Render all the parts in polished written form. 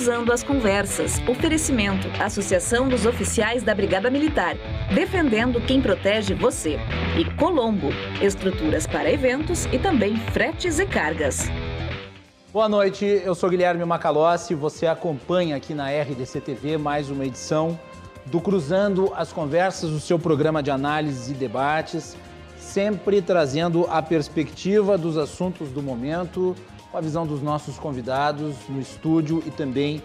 Cruzando as Conversas. Oferecimento: Associação dos Oficiais da Brigada Militar, defendendo quem protege você. E Colombo, estruturas para eventos e também fretes e cargas. Boa noite, eu sou Guilherme Macalossi, você acompanha aqui na RDC TV mais uma edição do Cruzando as Conversas, o seu programa de análise e debates, sempre trazendo a perspectiva dos assuntos do momento, com a visão dos nossos convidados no estúdio e também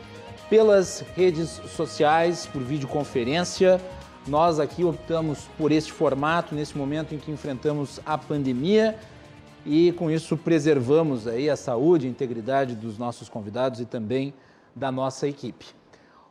pelas redes sociais, por videoconferência. Nós aqui optamos por este formato nesse momento em que enfrentamos a pandemia e com isso preservamos aí a saúde e a integridade dos nossos convidados e também da nossa equipe.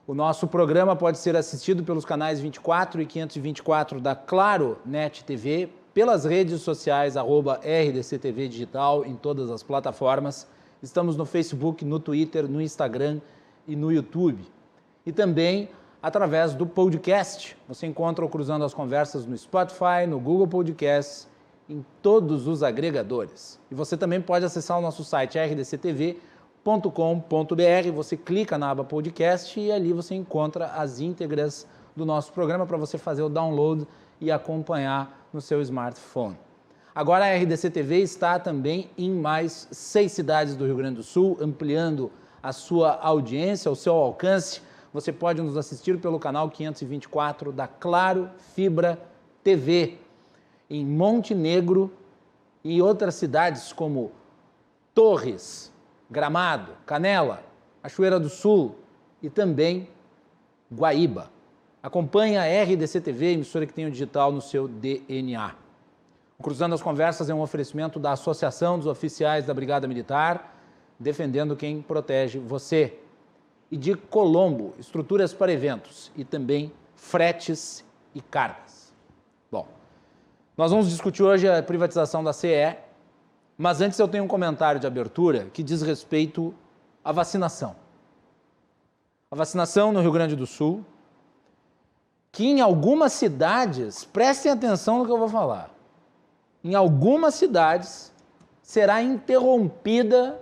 O nosso programa pode ser assistido pelos canais 24 e 524 da Claro Net TV, pelas redes sociais, @RDCTV Digital, em todas as plataformas. Estamos no Facebook, no Twitter, no Instagram e no YouTube. E também através do podcast. Você encontra o Cruzando as Conversas no Spotify, no Google Podcasts, em todos os agregadores. E você também pode acessar o nosso site rdctv.com.br. Você clica na aba podcast e ali você encontra as íntegras do nosso programa para você fazer o download e acompanhar no seu smartphone. Agora a RDC TV está também em mais 6 cidades do Rio Grande do Sul, ampliando a sua audiência, o seu alcance. Você pode nos assistir pelo canal 524 da Claro Fibra TV, em Monte Negro e outras cidades como Torres, Gramado, Canela, Cachoeira do Sul e também Guaíba. Acompanhe a RDC TV, emissora que tem o digital no seu DNA. O Cruzando as Conversas é um oferecimento da Associação dos Oficiais da Brigada Militar, defendendo quem protege você. E de Colombo, estruturas para eventos e também fretes e cargas. Bom, nós vamos discutir hoje a privatização da CE, mas antes eu tenho um comentário de abertura que diz respeito à vacinação. A vacinação no Rio Grande do Sul, que em algumas cidades, prestem atenção no que eu vou falar, em algumas cidades será interrompida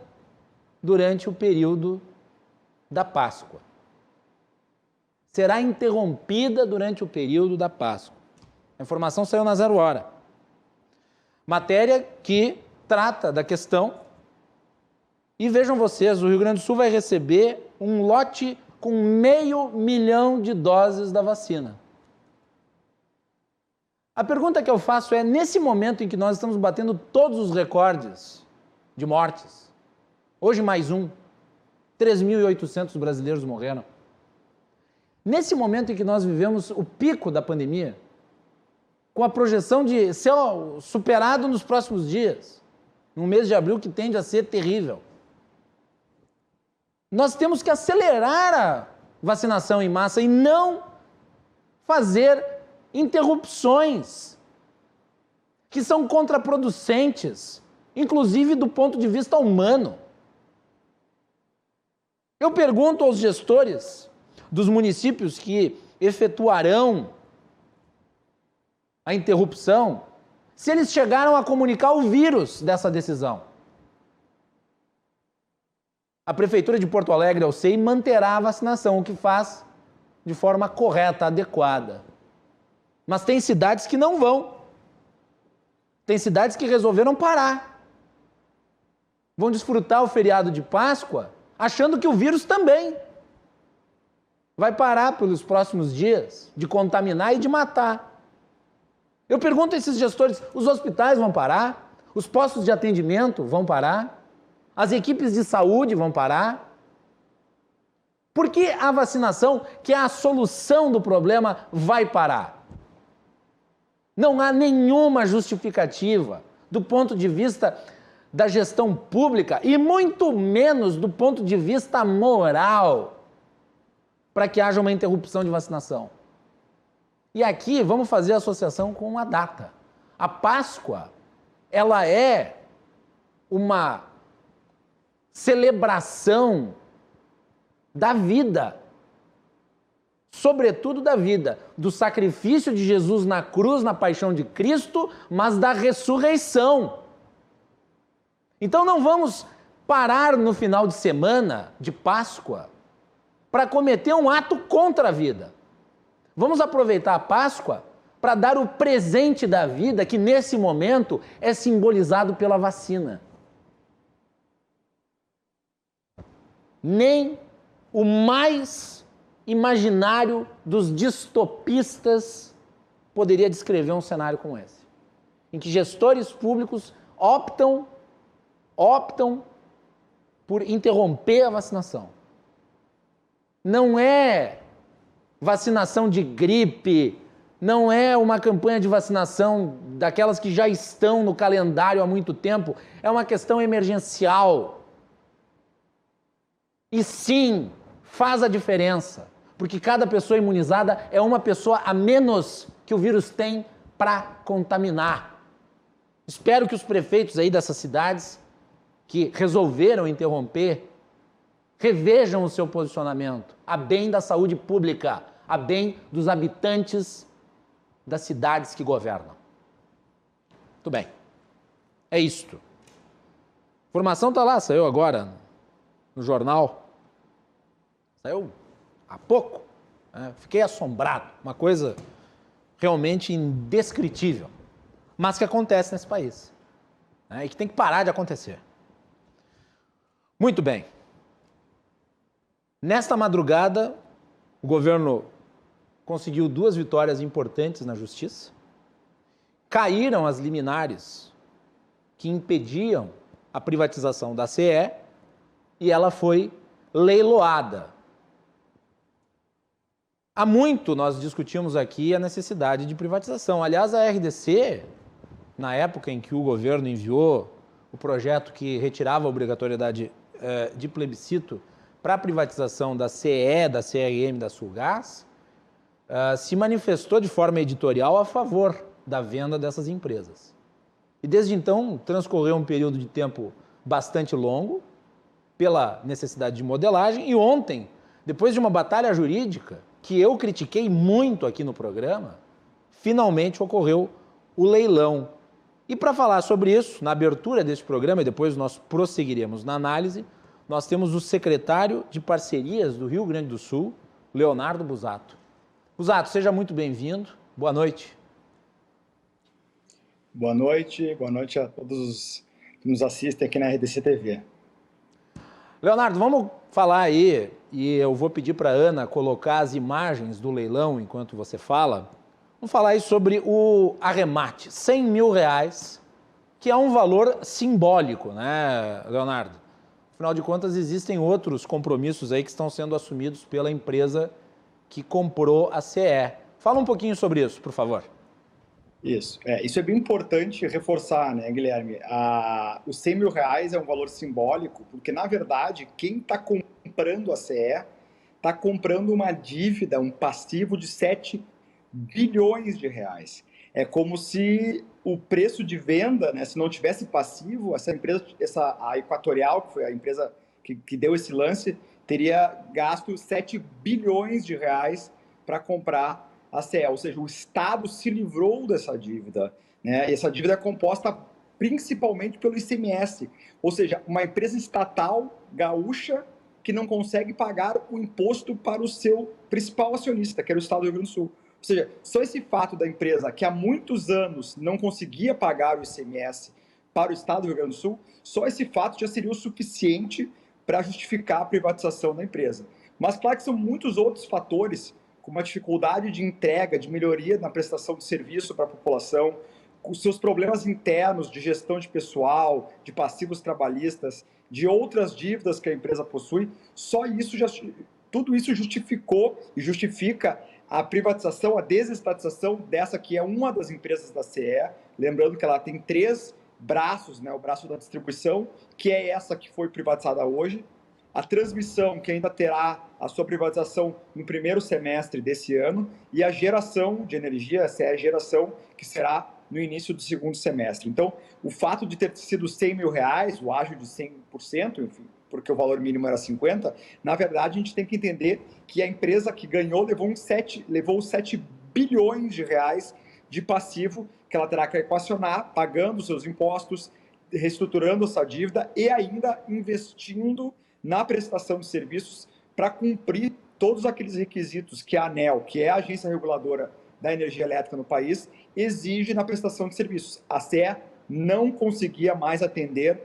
durante o período da Páscoa. Será interrompida durante o período da Páscoa. A informação saiu na 0 hora. Matéria que trata da questão. E vejam vocês, o Rio Grande do Sul vai receber um lote com 500 mil de doses da vacina. A pergunta que eu faço é, nesse momento em que nós estamos batendo todos os recordes de mortes, hoje mais um, 3.800 brasileiros morreram. Nesse momento em que nós vivemos o pico da pandemia, com a projeção de ser superado nos próximos dias, no mês de abril que tende a ser terrível, nós temos que acelerar a vacinação em massa e não fazer interrupções que são contraproducentes, inclusive do ponto de vista humano. Eu pergunto aos gestores dos municípios que efetuarão a interrupção se eles chegaram a comunicar o vírus dessa decisão. A Prefeitura de Porto Alegre, eu sei, manterá a vacinação, o que faz de forma correta, adequada. Mas tem cidades que não vão. Tem cidades que resolveram parar. Vão desfrutar o feriado de Páscoa achando que o vírus também vai parar pelos próximos dias de contaminar e de matar. Eu pergunto a esses gestores, os hospitais vão parar? Os postos de atendimento vão parar? As equipes de saúde vão parar? Por que a vacinação, que é a solução do problema, vai parar? Não há nenhuma justificativa do ponto de vista da gestão pública e muito menos do ponto de vista moral para que haja uma interrupção de vacinação. E aqui vamos fazer associação com a data. A Páscoa, ela é uma celebração da vida, sobretudo da vida, do sacrifício de Jesus na cruz, na paixão de Cristo, mas da ressurreição. Então não vamos parar no final de semana de Páscoa para cometer um ato contra a vida. Vamos aproveitar a Páscoa para dar o presente da vida, que nesse momento é simbolizado pela vacina. Nem o mais imaginário dos distopistas poderia descrever um cenário como esse, em que gestores públicos optam por interromper a vacinação. Não é vacinação de gripe, não é uma campanha de vacinação daquelas que já estão no calendário há muito tempo, é uma questão emergencial. E sim, faz a diferença, porque cada pessoa imunizada é uma pessoa a menos que o vírus tem para contaminar. Espero que os prefeitos aí dessas cidades que resolveram interromper revejam o seu posicionamento a bem da saúde pública, a bem dos habitantes das cidades que governam. Muito bem. É isto. A informação está lá, saiu agora no jornal. Saiu há pouco. Fiquei assombrado. Uma coisa realmente indescritível. Mas que acontece nesse país. E que tem que parar de acontecer. Muito bem. Nesta madrugada, o governo conseguiu 2 vitórias importantes na justiça. Caíram as liminares que impediam a privatização da CE e ela foi leiloada. Há muito nós discutimos aqui a necessidade de privatização. Aliás, a RDC, na época em que o governo enviou o projeto que retirava a obrigatoriedade de plebiscito para a privatização da CE, da CRM, da Sulgás, se manifestou de forma editorial a favor da venda dessas empresas. E desde então transcorreu um período de tempo bastante longo, pela necessidade de modelagem, e ontem, depois de uma batalha jurídica, que eu critiquei muito aqui no programa, finalmente ocorreu o leilão. E para falar sobre isso, na abertura deste programa, e depois nós prosseguiremos na análise, nós temos o secretário de Parcerias do Rio Grande do Sul, Leonardo Busato. Busato, seja muito bem-vindo. Boa noite. Boa noite a todos que nos assistem aqui na RDC TV. Leonardo, vamos falar aí, e eu vou pedir para a Ana colocar as imagens do leilão enquanto você fala. Vamos falar aí sobre o arremate, R$100 mil, que é um valor simbólico, né, Leonardo? Afinal de contas, existem outros compromissos aí que estão sendo assumidos pela empresa que comprou a CE. Fala um pouquinho sobre isso, por favor. Isso é bem importante reforçar, né, Guilherme? Os R$100 mil é um valor simbólico, porque, na verdade, quem está comprando a CE está comprando uma dívida, um passivo de R$7 bilhões. É como se o preço de venda, né, se não tivesse passivo, essa empresa, a Equatorial, que foi a empresa que deu esse lance, teria gasto R$7 bilhões para comprar a CE, ou seja, o Estado se livrou dessa dívida, né? E essa dívida é composta principalmente pelo ICMS, ou seja, uma empresa estatal gaúcha que não consegue pagar o imposto para o seu principal acionista, que era o Estado do Rio Grande do Sul. Ou seja, só esse fato da empresa que há muitos anos não conseguia pagar o ICMS para o Estado do Rio Grande do Sul, só esse fato já seria o suficiente para justificar a privatização da empresa. Mas claro que são muitos outros fatores, como a dificuldade de entrega, de melhoria na prestação de serviço para a população, com seus problemas internos de gestão de pessoal, de passivos trabalhistas, de outras dívidas que a empresa possui, tudo isso justificou e justifica a privatização, a desestatização dessa que é uma das empresas da CE, lembrando que ela tem 3 braços, né, o braço da distribuição, que é essa que foi privatizada hoje, a transmissão, que ainda terá a sua privatização no primeiro semestre desse ano, e a geração de energia, essa é a geração que será no início do segundo semestre. Então, o fato de ter sido R$100 mil, o ágio de 100%, enfim, porque o valor mínimo era 50%, na verdade, a gente tem que entender que a empresa que ganhou levou R$7 bilhões de passivo que ela terá que equacionar, pagando seus impostos, reestruturando essa dívida e ainda investindo na prestação de serviços para cumprir todos aqueles requisitos que a ANEEL, que é a agência reguladora da energia elétrica no país, exige na prestação de serviços. A CE não conseguia mais atender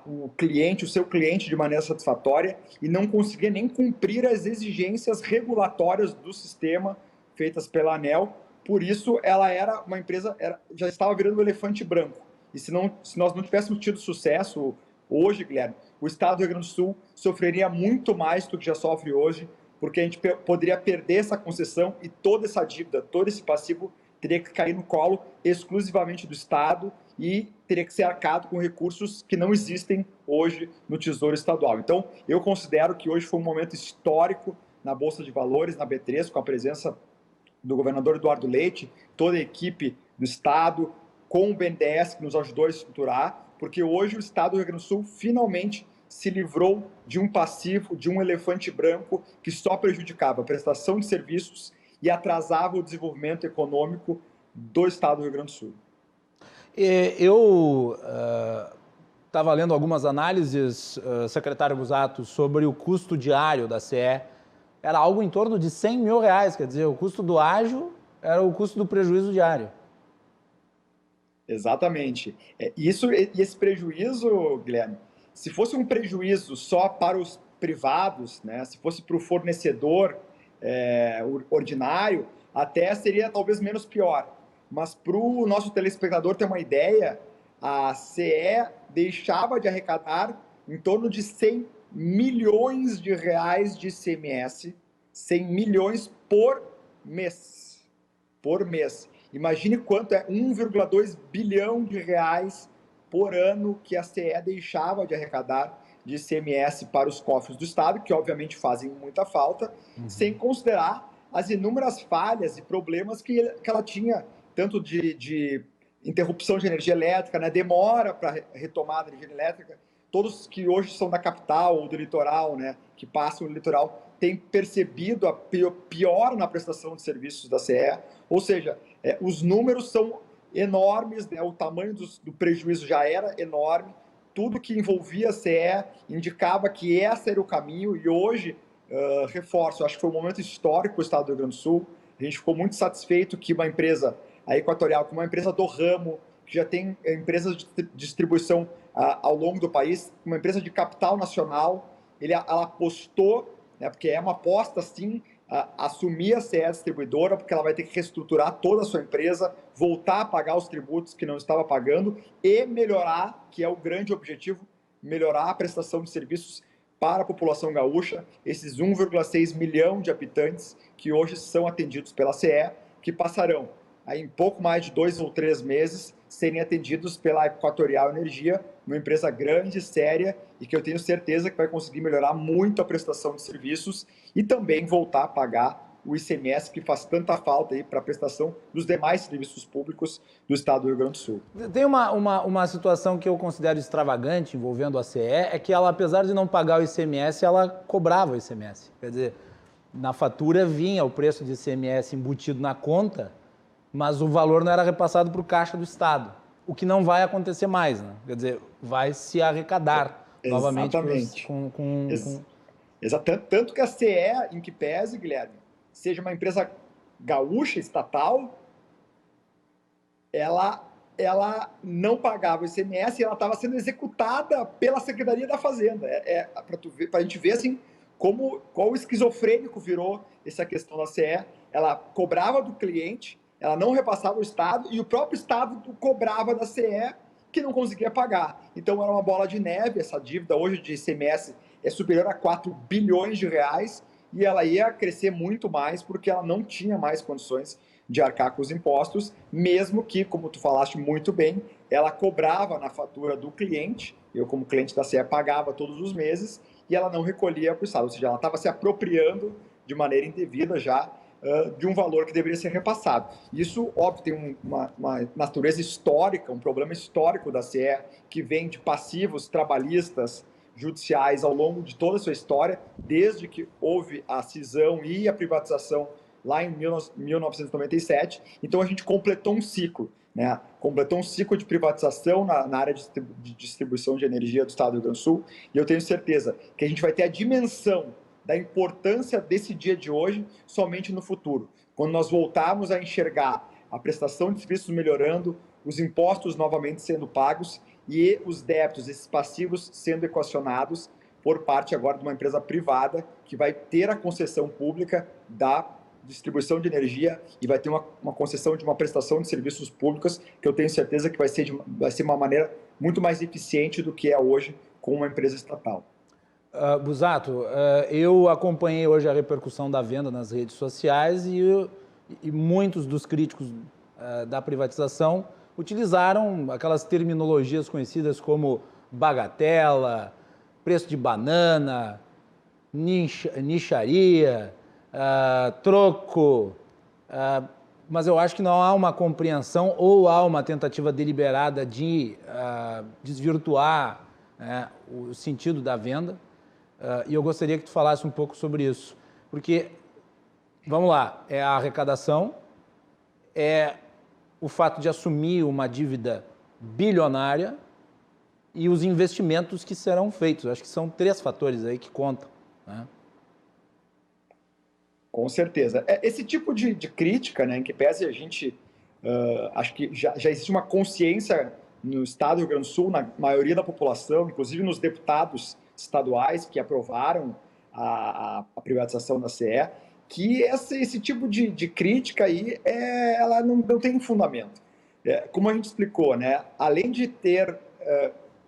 o seu cliente de maneira satisfatória e não conseguia nem cumprir as exigências regulatórias do sistema feitas pela ANEEL. Por isso, ela era uma empresa, já estava virando um elefante branco. E se nós não tivéssemos tido sucesso hoje, Guilherme, o Estado do Rio Grande do Sul sofreria muito mais do que já sofre hoje, porque a gente poderia perder essa concessão e toda essa dívida, todo esse passivo teria que cair no colo exclusivamente do Estado e teria que ser arcado com recursos que não existem hoje no Tesouro Estadual. Então, eu considero que hoje foi um momento histórico na Bolsa de Valores, na B3, com a presença do governador Eduardo Leite, toda a equipe do Estado, com o BNDES, que nos ajudou a estruturar, porque hoje o Estado do Rio Grande do Sul finalmente se livrou de um passivo, de um elefante branco que só prejudicava a prestação de serviços e atrasava o desenvolvimento econômico do Estado do Rio Grande do Sul. Eu estava lendo algumas análises, secretário Busato, sobre o custo diário da CE. Era algo em torno de R$100 mil, quer dizer, o custo do ágio era o custo do prejuízo diário. Exatamente. E esse prejuízo, Guilherme, se fosse um prejuízo só para os privados, né, se fosse para o fornecedor ordinário, até seria talvez menos pior. Mas para o nosso telespectador ter uma ideia, a CE deixava de arrecadar em torno de R$100 milhões de ICMS, 100 milhões por mês. Por mês. Imagine quanto é 1,2 bilhão de reais por ano que a CE deixava de arrecadar de ICMS para os cofres do Estado, que obviamente fazem muita falta, sem considerar as inúmeras falhas e problemas que ela tinha, tanto de interrupção de energia elétrica, né, demora para retomada de energia elétrica. Todos que hoje são da capital ou do litoral, né, que passam no litoral, têm percebido a pior na prestação de serviços da CE. Ou seja, os números são enormes, né, o tamanho do prejuízo já era enorme, tudo que envolvia a CE indicava que esse era o caminho e hoje, reforço, acho que foi um momento histórico para o Estado do Rio Grande do Sul. A gente ficou muito satisfeito que uma empresa, a Equatorial, que uma empresa do ramo, que já tem empresas de distribuição ao longo do país, uma empresa de capital nacional, ela apostou, né, porque é uma aposta, sim, assumir a CE distribuidora, porque ela vai ter que reestruturar toda a sua empresa, voltar a pagar os tributos que não estava pagando e melhorar, que é o grande objetivo, melhorar a prestação de serviços para a população gaúcha, esses 1,6 milhão de habitantes que hoje são atendidos pela CE, que passarão aí em pouco mais de 2 ou 3 meses serem atendidos pela Equatorial Energia, uma empresa grande, séria e que eu tenho certeza que vai conseguir melhorar muito a prestação de serviços e também voltar a pagar o ICMS que faz tanta falta aí para a prestação dos demais serviços públicos do Estado do Rio Grande do Sul. Tem uma situação que eu considero extravagante envolvendo a CE, é que ela, apesar de não pagar o ICMS, ela cobrava o ICMS. Quer dizer, na fatura vinha o preço de ICMS embutido na conta, mas o valor não era repassado para o caixa do Estado, o que não vai acontecer mais, né? Quer dizer, vai se arrecadar novamente Tanto que a CE, em que pese, Guilherme, seja uma empresa gaúcha, estatal, ela não pagava o ICMS e ela estava sendo executada pela Secretaria da Fazenda. Para a gente ver assim, qual esquizofrênico virou essa questão da CE. Ela cobrava do cliente, ela não repassava o Estado e o próprio Estado cobrava da CE que não conseguia pagar. Então era uma bola de neve, essa dívida hoje de ICMS é superior a 4 bilhões de reais e ela ia crescer muito mais porque ela não tinha mais condições de arcar com os impostos, mesmo que, como tu falaste muito bem, ela cobrava na fatura do cliente, eu como cliente da CE pagava todos os meses e ela não recolhia para o Estado, ou seja, ela estava se apropriando de maneira indevida já de um valor que deveria ser repassado. Isso, óbvio, tem uma natureza histórica, um problema histórico da CE, que vem de passivos trabalhistas judiciais ao longo de toda a sua história, desde que houve a cisão e a privatização lá em 1997. Então, a gente completou um ciclo, né? Completou um ciclo de privatização na área de distribuição de energia do Estado do Rio Grande do Sul, e eu tenho certeza que a gente vai ter a dimensão da importância desse dia de hoje somente no futuro, quando nós voltarmos a enxergar a prestação de serviços melhorando, os impostos novamente sendo pagos e os débitos, esses passivos, sendo equacionados por parte agora de uma empresa privada que vai ter a concessão pública da distribuição de energia e vai ter uma concessão de uma prestação de serviços públicos que eu tenho certeza que vai ser uma maneira muito mais eficiente do que é hoje com uma empresa estatal. Busato, eu acompanhei hoje a repercussão da venda nas redes sociais e muitos dos críticos da privatização utilizaram aquelas terminologias conhecidas como bagatela, preço de banana, nicharia, troco, mas eu acho que não há uma compreensão ou há uma tentativa deliberada de desvirtuar o sentido da venda. E eu gostaria que tu falasse um pouco sobre isso, porque, vamos lá, é a arrecadação, é o fato de assumir uma dívida bilionária e os investimentos que serão feitos. Acho que são 3 fatores aí que contam, né? Com certeza. Esse tipo de crítica, né, em que pese a gente, acho que já existe uma consciência no estado do Rio Grande do Sul, na maioria da população, inclusive nos deputados estaduais que aprovaram a privatização da CE, que esse tipo de crítica aí, ela não tem fundamento. Como a gente explicou, né, além de ter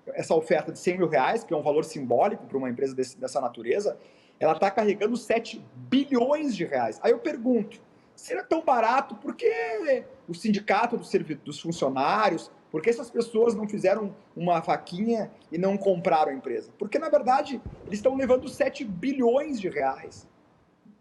essa oferta de 100 mil reais, que é um valor simbólico para uma empresa dessa natureza, ela está carregando 7 bilhões de reais. Aí eu pergunto, se é tão barato, por que o sindicato dos funcionários, por que essas pessoas não fizeram uma vaquinha e não compraram a empresa? Porque, na verdade, eles estão levando 7 bilhões de reais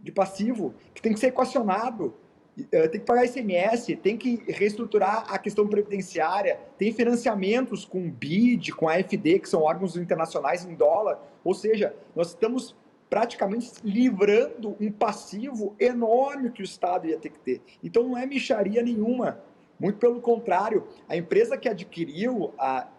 de passivo, que tem que ser equacionado, tem que pagar ICMS, tem que reestruturar a questão previdenciária, tem financiamentos com o BID, com a AFD, que são órgãos internacionais em dólar, ou seja, nós estamos praticamente livrando um passivo enorme que o Estado ia ter que ter. Então não é mixaria nenhuma, muito pelo contrário, a empresa que adquiriu,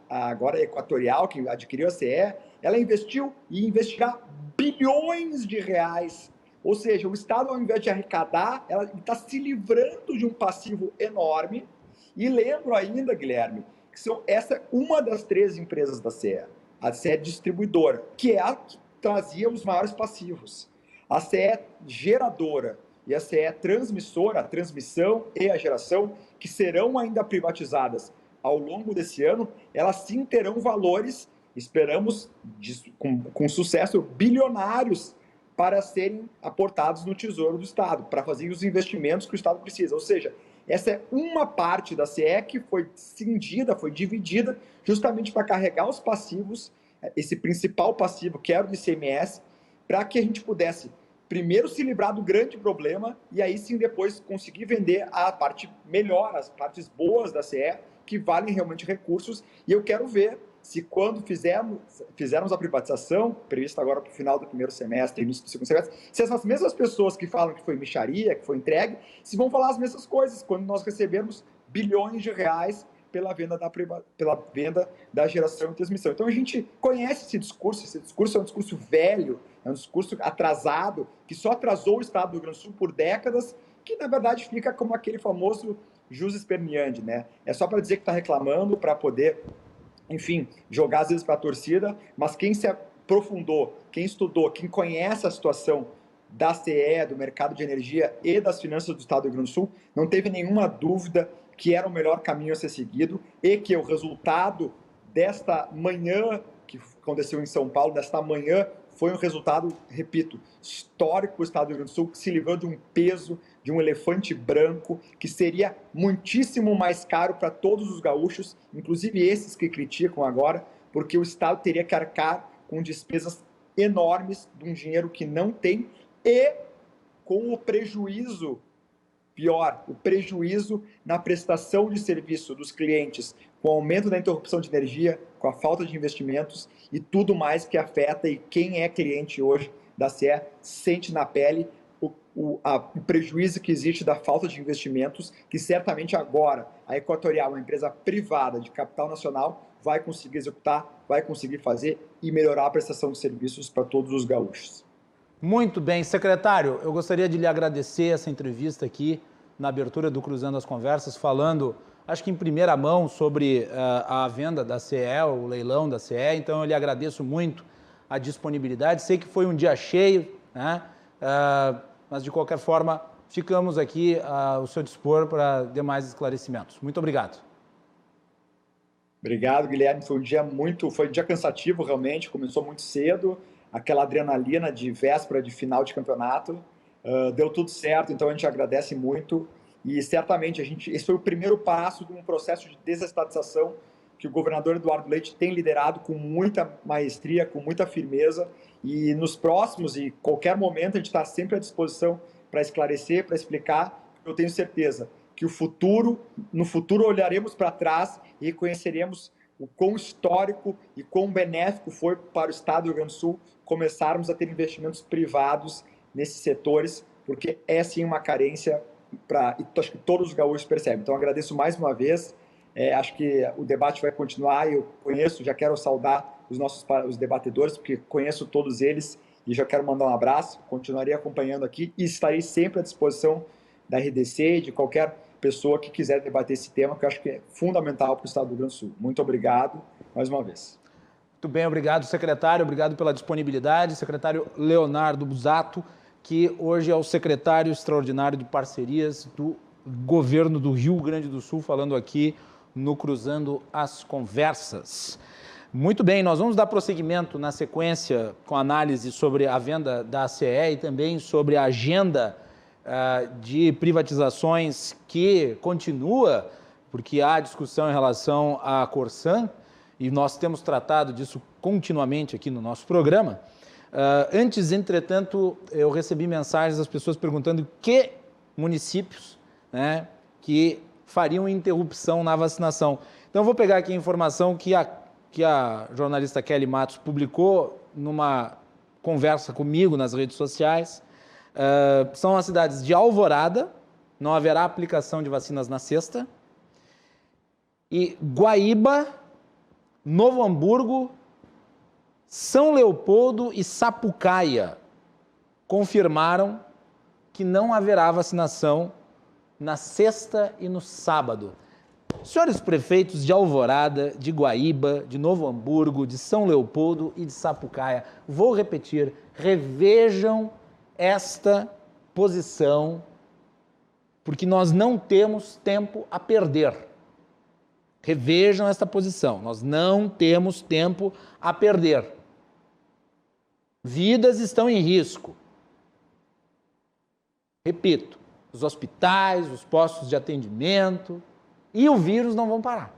agora a Equatorial, que adquiriu a CE, ela investiu e investirá bilhões de reais. Ou seja, o Estado, ao invés de arrecadar, ela está se livrando de um passivo enorme. E lembro ainda, Guilherme, que essa é uma das 3 empresas da CE, a CE distribuidora, que é a que trazia os maiores passivos. A CE geradora e a CE transmissora, a transmissão e a geração, que serão ainda privatizadas ao longo desse ano, elas sim terão valores, esperamos, com sucesso, bilionários, para serem aportados no Tesouro do Estado, para fazer os investimentos que o Estado precisa. Ou seja, essa é uma parte da CE que foi cindida, foi dividida, justamente para carregar os passivos, esse principal passivo, que era o do ICMS, para que a gente pudesse, primeiro, se livrar do grande problema e aí sim depois conseguir vender a parte melhor, as partes boas da CE, que valem realmente recursos. E eu quero ver se quando fizermos a privatização, prevista agora para o final do primeiro semestre, início do segundo semestre, se essas mesmas pessoas que falam que foi mixaria, que foi entregue, se vão falar as mesmas coisas quando nós recebermos bilhões de reais pela venda da geração e transmissão. Então a gente conhece esse discurso é um discurso velho, é um discurso atrasado, que só atrasou o Estado do Rio Grande do Sul por décadas, que na verdade fica como aquele famoso jus esperneandi, né? É só para dizer que está reclamando, para poder, enfim, jogar às vezes para a torcida, mas quem se aprofundou, quem estudou, quem conhece a situação da CE, do mercado de energia e das finanças do Estado do Rio Grande do Sul, não teve nenhuma dúvida que era o melhor caminho a ser seguido e que o resultado desta manhã que aconteceu em São Paulo, desta manhã, foi um resultado, repito, histórico para o Estado do Rio Grande do Sul, que se livrou de um peso, de um elefante branco, que seria muitíssimo mais caro para todos os gaúchos, inclusive esses que criticam agora, porque o Estado teria que arcar com despesas enormes de um dinheiro que não tem e com o prejuízo, pior, o prejuízo na prestação de serviço dos clientes, com o aumento da interrupção de energia, com a falta de investimentos e tudo mais que afeta, e quem é cliente hoje da CE sente na pele o prejuízo que existe da falta de investimentos, que certamente agora a Equatorial, uma empresa privada de capital nacional, vai conseguir executar, vai conseguir fazer e melhorar a prestação de serviços para todos os gaúchos. Muito bem. Secretário, eu gostaria de lhe agradecer essa entrevista aqui na abertura do Cruzando as Conversas, falando, acho que em primeira mão, sobre a venda da CE, o leilão da CE. Então, eu lhe agradeço muito a disponibilidade. Sei que foi um dia cheio, né? Mas, de qualquer forma, ficamos aqui ao seu dispor para demais esclarecimentos. Muito obrigado. Obrigado, Guilherme. Foi um dia cansativo, realmente. Começou muito cedo, aquela adrenalina de véspera de final de campeonato. Deu tudo certo, então a gente agradece muito. E certamente esse foi o primeiro passo de um processo de desestatização que o governador Eduardo Leite tem liderado com muita maestria, com muita firmeza. E nos próximos e qualquer momento a gente está sempre à disposição para esclarecer, para explicar. Eu tenho certeza que no futuro olharemos para trás e reconheceremos o quão histórico e quão benéfico foi para o Estado do Rio Grande do Sul começarmos a ter investimentos privados nesses setores, porque é sim uma carência e acho que todos os gaúchos percebem. Então agradeço mais uma vez, acho que o debate vai continuar e eu já quero saudar os debatedores, porque conheço todos eles e já quero mandar um abraço, continuarei acompanhando aqui e estarei sempre à disposição da RDC e de qualquer pessoa que quiser debater esse tema, que eu acho que é fundamental para o Estado do Rio Grande do Sul. Muito obrigado, mais uma vez. Muito bem, obrigado, secretário, obrigado pela disponibilidade. Secretário Leonardo Busato, que hoje é o secretário extraordinário de parcerias do governo do Rio Grande do Sul, falando aqui no Cruzando as Conversas. Muito bem, nós vamos dar prosseguimento na sequência com análise sobre a venda da ACE e também sobre a agenda de privatizações que continua, porque há discussão em relação à Corsan, e nós temos tratado disso continuamente aqui no nosso programa. Antes, entretanto, eu recebi mensagens das pessoas perguntando que municípios, né, que fariam interrupção na vacinação. Então, eu vou pegar aqui a informação que a jornalista Kelly Matos publicou numa conversa comigo nas redes sociais. São as cidades de Alvorada, não haverá aplicação de vacinas na sexta, e Guaíba, Novo Hamburgo, São Leopoldo e Sapucaia confirmaram que não haverá vacinação na sexta e no sábado. Senhores prefeitos de Alvorada, de Guaíba, de Novo Hamburgo, de São Leopoldo e de Sapucaia, vou repetir, revejam esta posição, porque nós não temos tempo a perder. Revejam esta posição, nós não temos tempo a perder. Vidas estão em risco. Repito, os hospitais, os postos de atendimento e o vírus não vão parar.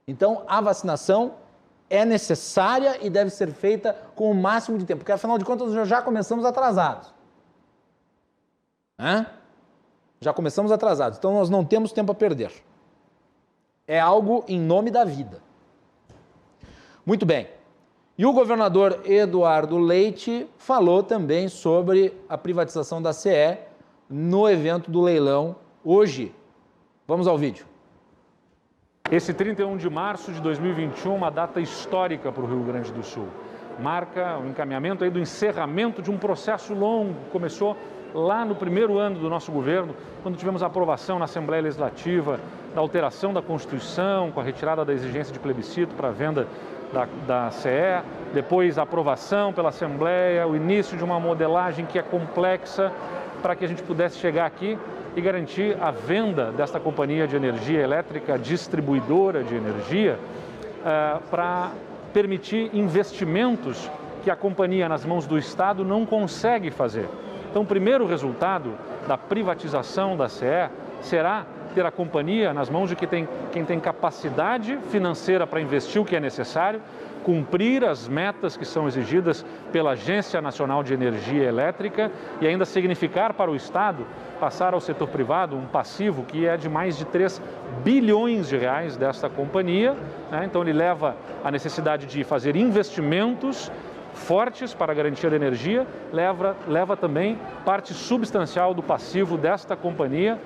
Então, a vacinação é necessária e deve ser feita com o máximo de tempo, porque afinal de contas já começamos atrasados. Já começamos atrasados, então nós não temos tempo a perder. É algo em nome da vida. Muito bem. E o governador Eduardo Leite falou também sobre a privatização da CE no evento do leilão hoje. Vamos ao vídeo. Esse 31 de março de 2021, uma data histórica para o Rio Grande do Sul. Marca o encaminhamento aí do encerramento de um processo longo. Começou lá no primeiro ano do nosso governo, quando tivemos a aprovação na Assembleia Legislativa da alteração da Constituição, com a retirada da exigência de plebiscito para a venda da CE, depois a aprovação pela Assembleia, o início de uma modelagem que é complexa para que a gente pudesse chegar aqui e garantir a venda desta companhia de energia elétrica, distribuidora de energia, para permitir investimentos que a companhia nas mãos do Estado não consegue fazer. Então, o primeiro resultado da privatização da CE será ter a companhia nas mãos de quem tem capacidade financeira para investir o que é necessário, cumprir as metas que são exigidas pela Agência Nacional de Energia Elétrica e ainda significar para o Estado passar ao setor privado um passivo que é de mais de 3 bilhões de reais desta companhia, né? Então ele leva a necessidade de fazer investimentos fortes para a garantia da energia, leva também parte substancial do passivo desta companhia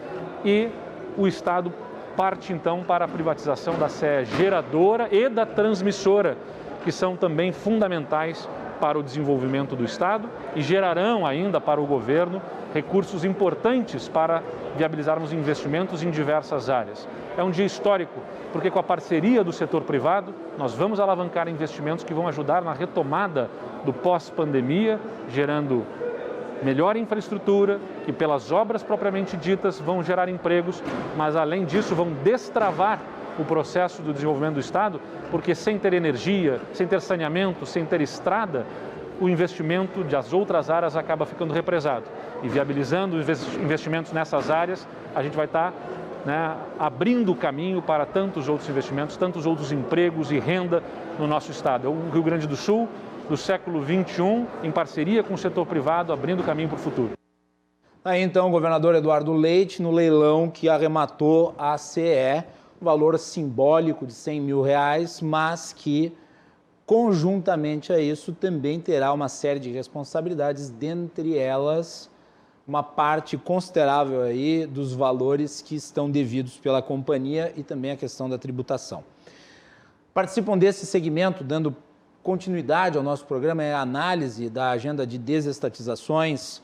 e o Estado parte então para a privatização da CE geradora e da transmissora, que são também fundamentais para o desenvolvimento do Estado e gerarão ainda para o governo recursos importantes para viabilizarmos investimentos em diversas áreas. É um dia histórico, porque com a parceria do setor privado, nós vamos alavancar investimentos que vão ajudar na retomada do pós-pandemia, gerando melhor infraestrutura, que pelas obras propriamente ditas vão gerar empregos, mas além disso vão destravar o processo do desenvolvimento do Estado, porque sem ter energia, sem ter saneamento, sem ter estrada, o investimento das outras áreas acaba ficando represado. E viabilizando investimentos nessas áreas, a gente vai estar abrindo o caminho para tantos outros investimentos, tantos outros empregos e renda no nosso Estado. É o Rio Grande do Sul do século XXI, em parceria com o setor privado, abrindo o caminho para o futuro. Aí então o governador Eduardo Leite, no leilão que arrematou a CE, um valor simbólico de R$100 mil, mas que conjuntamente a isso também terá uma série de responsabilidades, dentre elas uma parte considerável aí dos valores que estão devidos pela companhia e também a questão da tributação. Participam desse segmento, dando continuidade ao nosso programa, é a análise da agenda de desestatizações,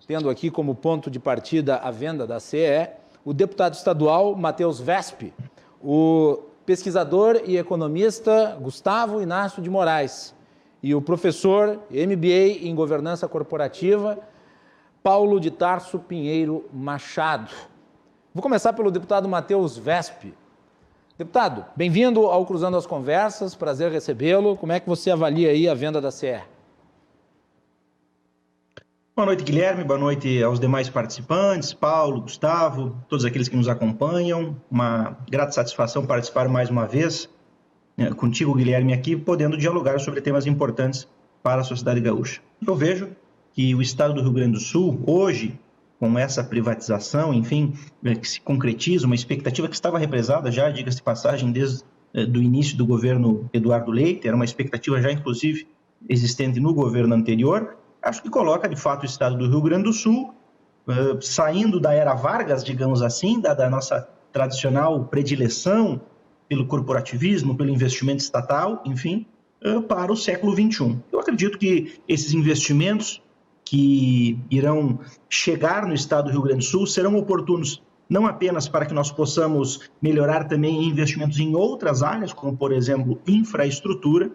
tendo aqui como ponto de partida a venda da CE, o deputado estadual Matheus Vesp, o pesquisador e economista Gustavo Inácio de Moraes e o professor MBA em Governança Corporativa Paulo de Tarso Pinheiro Machado. Vou começar pelo deputado Matheus Vesp. Deputado, bem-vindo ao Cruzando as Conversas, prazer recebê-lo. Como é que você avalia aí a venda da CE? Boa noite, Guilherme. Boa noite aos demais participantes, Paulo, Gustavo, todos aqueles que nos acompanham. Uma grata satisfação participar mais uma vez contigo, Guilherme, aqui, podendo dialogar sobre temas importantes para a sociedade gaúcha. Eu vejo que o Estado do Rio Grande do Sul, hoje, com essa privatização, enfim, que se concretiza, uma expectativa que estava represada já, diga-se de passagem, desde o início do governo Eduardo Leite, era uma expectativa já, inclusive, existente no governo anterior, acho que coloca, de fato, o Estado do Rio Grande do Sul, saindo da era Vargas, digamos assim, da nossa tradicional predileção pelo corporativismo, pelo investimento estatal, enfim, para o século XXI. Eu acredito que esses investimentos que irão chegar no Estado do Rio Grande do Sul serão oportunos não apenas para que nós possamos melhorar também investimentos em outras áreas, como, por exemplo, infraestrutura.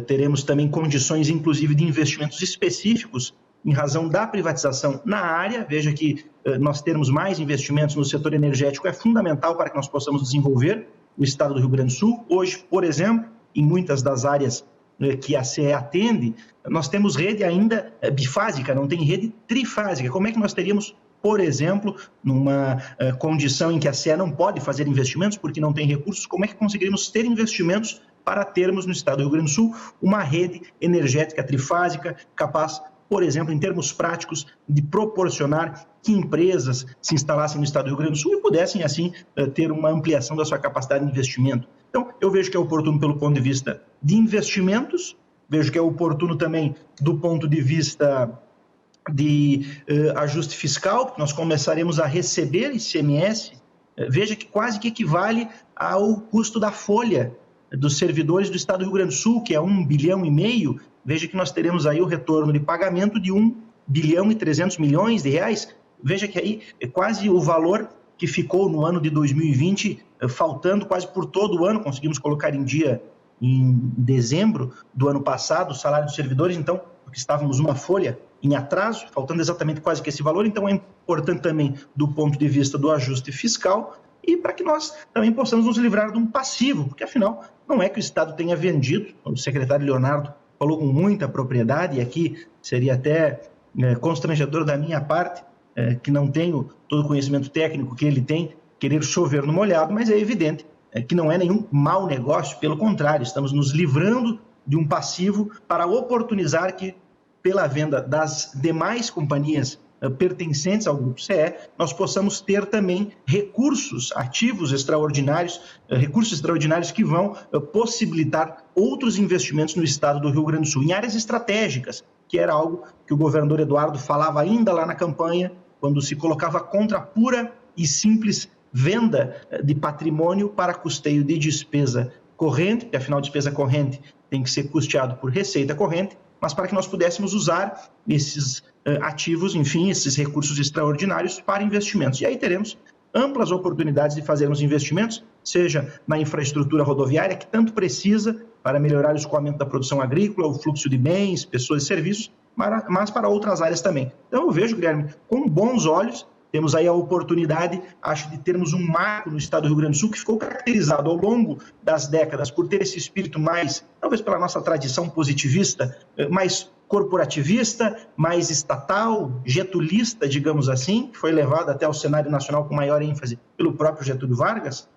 Teremos também condições, inclusive, de investimentos específicos em razão da privatização na área. Veja que nós termos mais investimentos no setor energético é fundamental para que nós possamos desenvolver o Estado do Rio Grande do Sul. Hoje, por exemplo, em muitas das áreas que a CE atende, nós temos rede ainda bifásica, não tem rede trifásica. Como é que nós teríamos, por exemplo, numa condição em que a CE não pode fazer investimentos porque não tem recursos, como é que conseguiríamos ter investimentos para termos no Estado do Rio Grande do Sul uma rede energética trifásica capaz, por exemplo, em termos práticos, de proporcionar que empresas se instalassem no Estado do Rio Grande do Sul e pudessem, assim, ter uma ampliação da sua capacidade de investimento. Então, eu vejo que é oportuno pelo ponto de vista de investimentos, vejo que é oportuno também do ponto de vista de ajuste fiscal, porque nós começaremos a receber ICMS, veja que quase que equivale ao custo da folha dos servidores do Estado do Rio Grande do Sul, que é 1,5 bilhão, veja que nós teremos aí o retorno de pagamento de 1,3 bilhão de reais, veja que aí é quase o valor que ficou no ano de 2020, faltando quase por todo o ano, conseguimos colocar em dia em dezembro do ano passado o salário dos servidores, então, porque estávamos uma folha em atraso, faltando exatamente quase que esse valor, então é importante também do ponto de vista do ajuste fiscal e para que nós também possamos nos livrar de um passivo, porque afinal não é que o Estado tenha vendido, o secretário Leonardo falou com muita propriedade, e aqui seria até constrangedor da minha parte, que não tenho todo o conhecimento técnico que ele tem, querer chover no molhado, mas é evidente que não é nenhum mau negócio, pelo contrário, estamos nos livrando de um passivo para oportunizar que, pela venda das demais companhias pertencentes ao Grupo CE, nós possamos ter também recursos ativos extraordinários, recursos extraordinários que vão possibilitar outros investimentos no Estado do Rio Grande do Sul, em áreas estratégicas, que era algo que o governador Eduardo falava ainda lá na campanha, quando se colocava contra a pura e simples venda de patrimônio para custeio de despesa corrente, porque afinal despesa corrente tem que ser custeado por receita corrente. mas para que nós pudéssemos usar esses ativos, enfim, esses recursos extraordinários para investimentos. E aí teremos amplas oportunidades de fazermos investimentos, seja na infraestrutura rodoviária, que tanto precisa para melhorar o escoamento da produção agrícola, o fluxo de bens, pessoas e serviços, mas para outras áreas também. Então eu vejo, Guilherme, com bons olhos, temos aí a oportunidade, acho, de termos um marco no estado do Rio Grande do Sul que ficou caracterizado ao longo das décadas por ter esse espírito mais, talvez pela nossa tradição positivista, mais corporativista, mais estatal, getulista, digamos assim, que foi levado até ao cenário nacional com maior ênfase pelo próprio Getúlio Vargas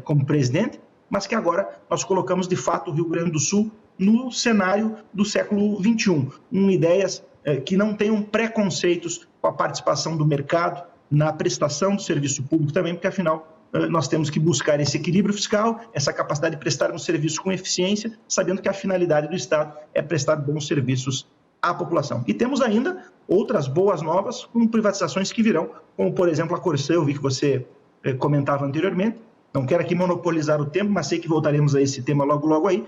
como presidente, mas que agora nós colocamos de fato o Rio Grande do Sul no cenário do século XXI, com ideias que não tenham preconceitos com a participação do mercado na prestação do serviço público também, porque afinal nós temos que buscar esse equilíbrio fiscal, essa capacidade de prestar um serviço com eficiência, sabendo que a finalidade do Estado é prestar bons serviços à população. E temos ainda outras boas novas com privatizações que virão, como por exemplo a Corsã, eu vi que você comentava anteriormente. Não quero aqui monopolizar o tempo, mas sei que voltaremos a esse tema logo aí.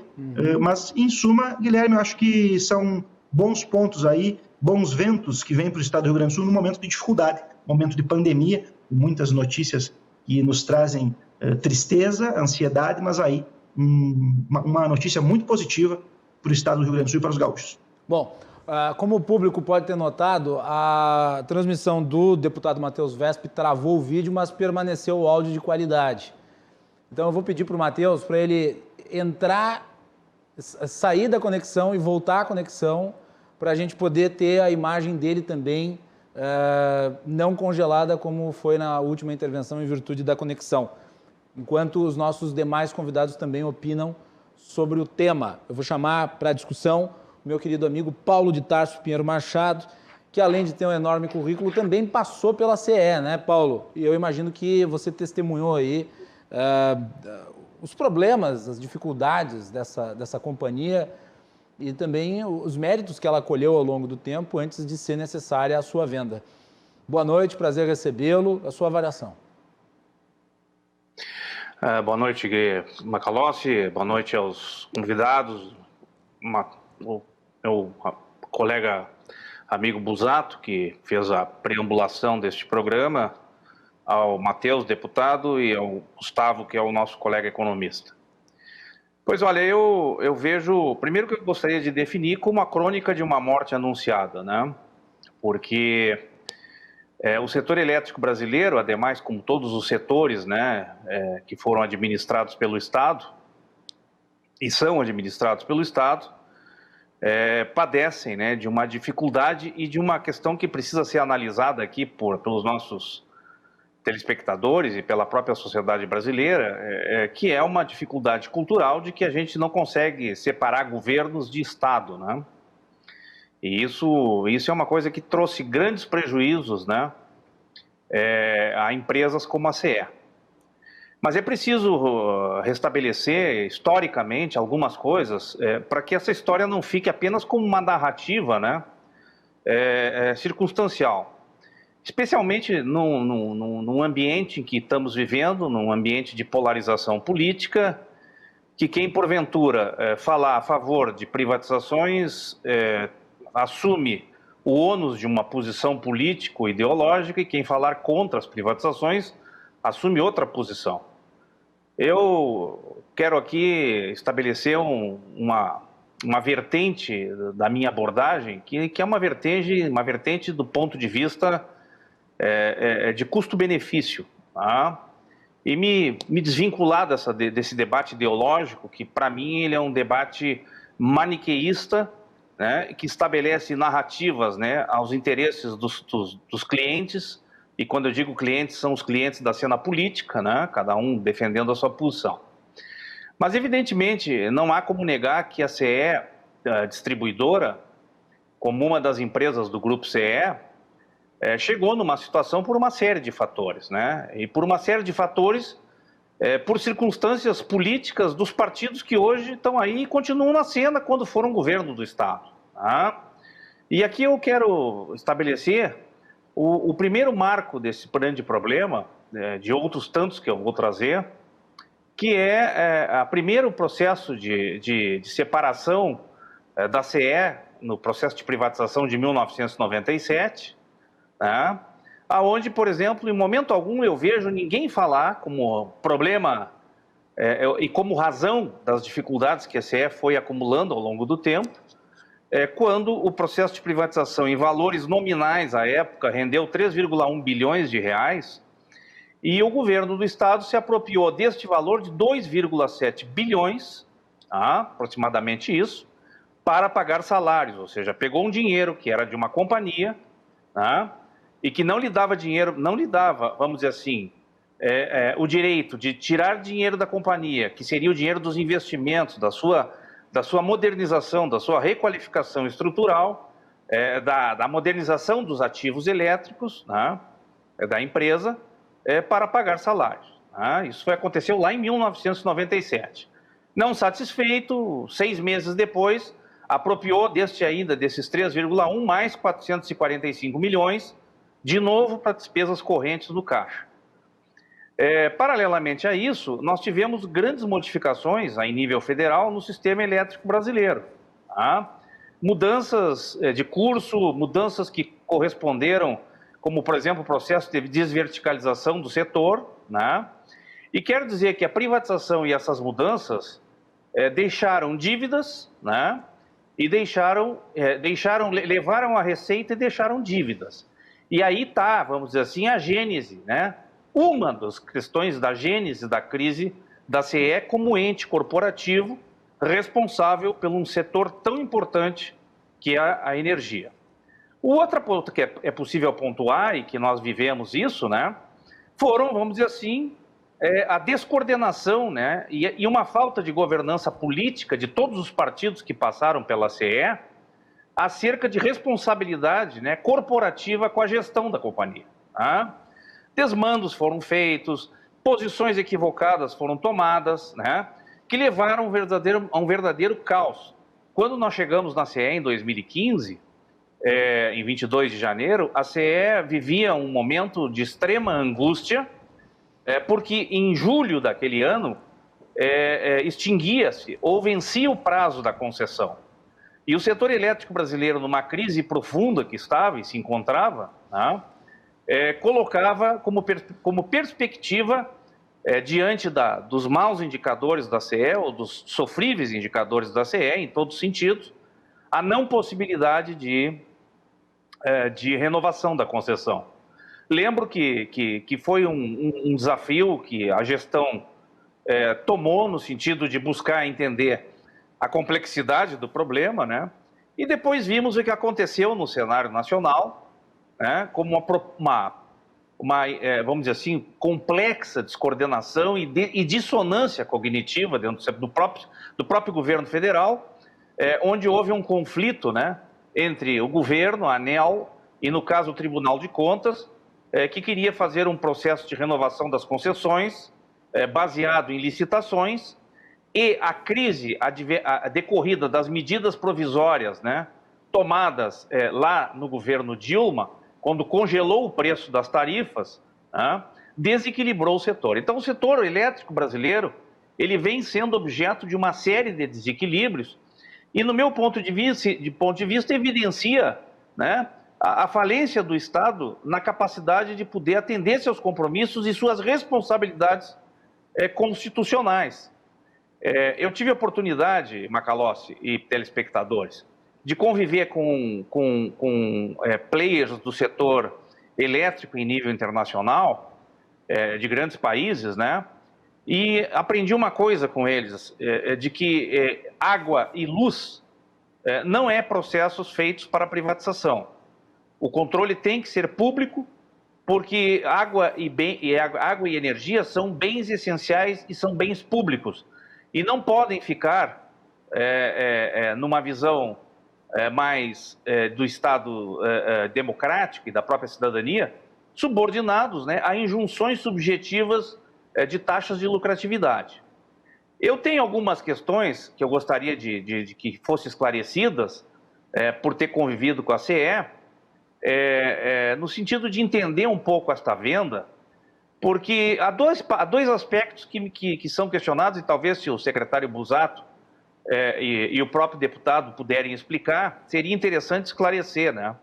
Mas, em suma, Guilherme, eu acho que são bons pontos aí, bons ventos que vêm para o estado do Rio Grande do Sul num momento de dificuldade, momento de pandemia, muitas notícias que nos trazem tristeza, ansiedade, mas aí uma notícia muito positiva para o estado do Rio Grande do Sul e para os gaúchos. Bom, como o público pode ter notado, a transmissão do deputado Matheus Wesp travou o vídeo, mas permaneceu o áudio de qualidade. Então eu vou pedir para o Matheus para ele sair da conexão e voltar à conexão para a gente poder ter a imagem dele também não congelada como foi na última intervenção em virtude da conexão. Enquanto os nossos demais convidados também opinam sobre o tema. Eu vou chamar para a discussão o meu querido amigo Paulo de Tarso Pinheiro Machado, que além de ter um enorme currículo, também passou pela CE, né, Paulo? E eu imagino que você testemunhou aí os problemas, as dificuldades dessa companhia e também os méritos que ela colheu ao longo do tempo antes de ser necessária a sua venda. Boa noite, prazer recebê-lo. A sua avaliação. Boa noite, Macalossi. Boa noite aos convidados. O meu colega amigo Busato, que fez a preambulação deste programa, ao Matheus, deputado, e ao Gustavo, que é o nosso colega economista. Pois olha, eu vejo, primeiro que eu gostaria de definir como a crônica de uma morte anunciada, né? Porque o setor elétrico brasileiro, ademais como todos os setores, né, que foram administrados pelo Estado e são administrados pelo Estado, padecem, né, de uma dificuldade e de uma questão que precisa ser analisada aqui pelos nossos telespectadores e pela própria sociedade brasileira, que é uma dificuldade cultural de que a gente não consegue separar governos de Estado, né? E isso é uma coisa que trouxe grandes prejuízos, né, a empresas como a CE. Mas é preciso restabelecer historicamente algumas coisas para que essa história não fique apenas como uma narrativa, né, circunstancial. Especialmente num ambiente em que estamos vivendo, num ambiente de polarização política, que quem porventura falar a favor de privatizações assume o ônus de uma posição político-ideológica e quem falar contra as privatizações assume outra posição. Eu quero aqui estabelecer uma vertente da minha abordagem, que é uma vertente do ponto de vista de custo-benefício, tá? E me desvincular desse debate ideológico, que para mim ele é um debate maniqueísta, né, que estabelece narrativas, né, aos interesses dos clientes, e quando eu digo clientes, são os clientes da cena política, né, cada um defendendo a sua posição. Mas, evidentemente, não há como negar que a CE, a distribuidora, como uma das empresas do Grupo CE, chegou numa situação por uma série de fatores, né? E por uma série de fatores, por circunstâncias políticas dos partidos que hoje estão aí e continuam na cena quando foram governo do Estado, tá? E aqui eu quero estabelecer o primeiro marco desse grande problema, de outros tantos que eu vou trazer, que é o primeiro processo de separação da CE no processo de privatização de 1997, né? Aonde, por exemplo, em momento algum eu vejo ninguém falar como problema e como razão das dificuldades que a CE foi acumulando ao longo do tempo, quando o processo de privatização em valores nominais à época rendeu 3,1 bilhões de reais e o governo do estado se apropriou deste valor de 2,7 bilhões, aproximadamente isso, para pagar salários, ou seja, pegou um dinheiro que era de uma companhia, e que não lhe dava dinheiro, não lhe dava, vamos dizer assim, o direito de tirar dinheiro da companhia, que seria o dinheiro dos investimentos, da sua modernização, da sua requalificação estrutural, da modernização dos ativos elétricos, da empresa, para pagar salários. Isso aconteceu lá em 1997. Não satisfeito, 6 meses depois, apropriou desses 3,1 mais 445 milhões, de novo para despesas correntes do caixa. Paralelamente a isso, nós tivemos grandes modificações em nível federal no sistema elétrico brasileiro. Mudanças de curso, mudanças que corresponderam, como por exemplo o processo de desverticalização do setor, e quero dizer que a privatização e essas mudanças deixaram dívidas, e levaram a receita e deixaram dívidas. E aí está, vamos dizer assim, a gênese, uma das questões da gênese da crise da CE como ente corporativo responsável por um setor tão importante que é a energia. O outro ponto que é possível pontuar e que nós vivemos isso, foram, vamos dizer assim, a descoordenação, e uma falta de governança política de todos os partidos que passaram pela CE acerca de responsabilidade corporativa com a gestão da companhia. Desmandos foram feitos, posições equivocadas foram tomadas, que levaram a um verdadeiro caos. Quando nós chegamos na CE em 2015, em 22 de janeiro, a CE vivia um momento de extrema angústia, porque em julho daquele ano extinguia-se ou vencia o prazo da concessão. E o setor elétrico brasileiro, numa crise profunda que estava e se encontrava, colocava como perspectiva, diante dos maus indicadores da CE, ou dos sofríveis indicadores da CE, em todos os sentidos, a não possibilidade de renovação da concessão. Lembro que foi um desafio que a gestão tomou no sentido de buscar entender a complexidade do problema, e depois vimos o que aconteceu no cenário nacional, como vamos dizer assim, complexa descoordenação e dissonância cognitiva dentro do próprio governo federal, onde houve um conflito, entre o governo, a ANEEL, e no caso o Tribunal de Contas, que queria fazer um processo de renovação das concessões baseado em licitações, e a crise decorrida das medidas provisórias tomadas lá no governo Dilma, quando congelou o preço das tarifas, desequilibrou o setor. Então, o setor elétrico brasileiro ele vem sendo objeto de uma série de desequilíbrios e, no meu ponto de vista, evidencia a falência do Estado na capacidade de poder atender seus compromissos e suas responsabilidades constitucionais. Eu tive a oportunidade, Macalossi e telespectadores, de conviver com players do setor elétrico em nível internacional, de grandes países, e aprendi uma coisa com eles, de que água e luz não é processos feitos para privatização. O controle tem que ser público, porque água e energia são bens essenciais e são bens públicos, e não podem ficar numa visão mais do Estado democrático e da própria cidadania, subordinados a injunções subjetivas de taxas de lucratividade. Eu tenho algumas questões que eu gostaria de que fossem esclarecidas por ter convivido com a CE, no sentido de entender um pouco esta venda, porque há dois aspectos que são questionados, e talvez se o secretário Busato e o próprio deputado puderem explicar, seria interessante esclarecer, né?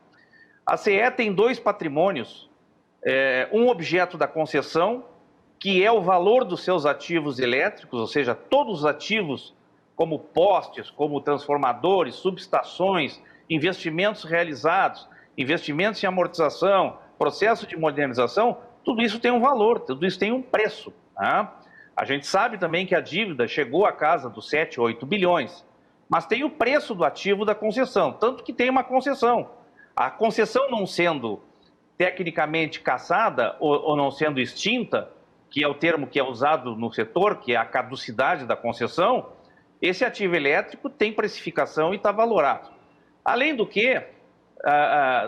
A CE tem 2 patrimônios, um objeto da concessão, que é o valor dos seus ativos elétricos, ou seja, todos os ativos, como postes, como transformadores, subestações, investimentos realizados, investimentos em amortização, processo de modernização, tudo isso tem um valor, tudo isso tem um preço, tá? A gente sabe também que a dívida chegou à casa dos 7, 8 bilhões, mas tem o preço do ativo da concessão, tanto que tem uma concessão. A concessão não sendo tecnicamente cassada ou não sendo extinta, que é o termo que é usado no setor, que é a caducidade da concessão, esse ativo elétrico tem precificação e está valorado. Além do que,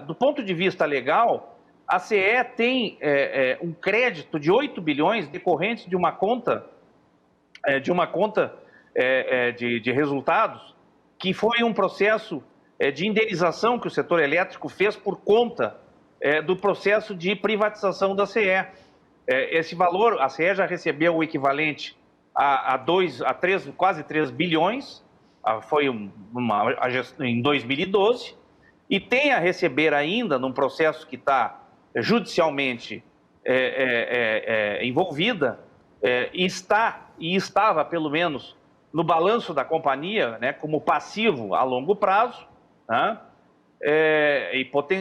do ponto de vista legal, a CE tem um crédito de 8 bilhões decorrentes de uma conta, de resultados, que foi um processo de indenização que o setor elétrico fez por conta do processo de privatização da CE. Esse valor, a CE já recebeu o equivalente a quase 3 bilhões, foi em 2012, e tem a receber ainda, num processo que está judicialmente envolvida, e estava, pelo menos, no balanço da companhia, né, como passivo a longo prazo, né,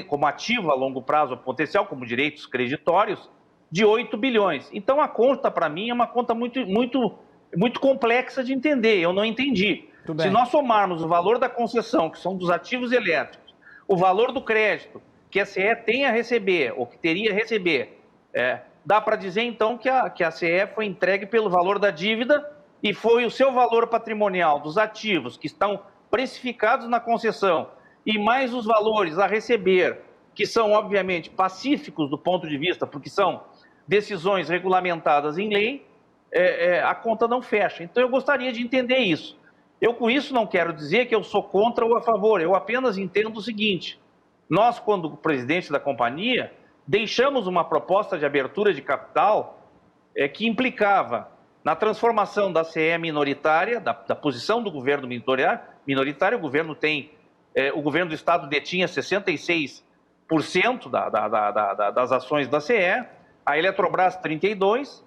como ativo a longo prazo potencial, como direitos creditórios, de 8 bilhões. Então, a conta, para mim, é uma conta muito complexa de entender. Eu não entendi. Se nós somarmos o valor da concessão, que são dos ativos elétricos, o valor do crédito que a CE tem a receber, ou que teria a receber, dá para dizer, então, que a CE foi entregue pelo valor da dívida e foi o seu valor patrimonial dos ativos que estão precificados na concessão e mais os valores a receber, que são, obviamente, pacíficos do ponto de vista, porque são decisões regulamentadas em lei, a conta não fecha. Então, eu gostaria de entender isso. Eu, com isso, não quero dizer que eu sou contra ou a favor, eu apenas entendo o seguinte: nós, quando presidente da companhia, deixamos uma proposta de abertura de capital que implicava na transformação da CE minoritária, da posição do governo minoritário. O governo do Estado detinha 66% das ações da CE, a Eletrobras 32%,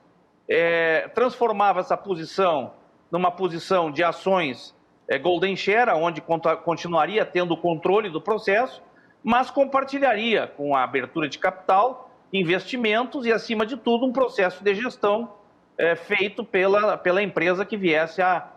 transformava essa posição numa posição de ações golden share, onde continuaria tendo o controle do processo, mas compartilharia com a abertura de capital, investimentos e, acima de tudo, um processo de gestão feito pela empresa que viesse a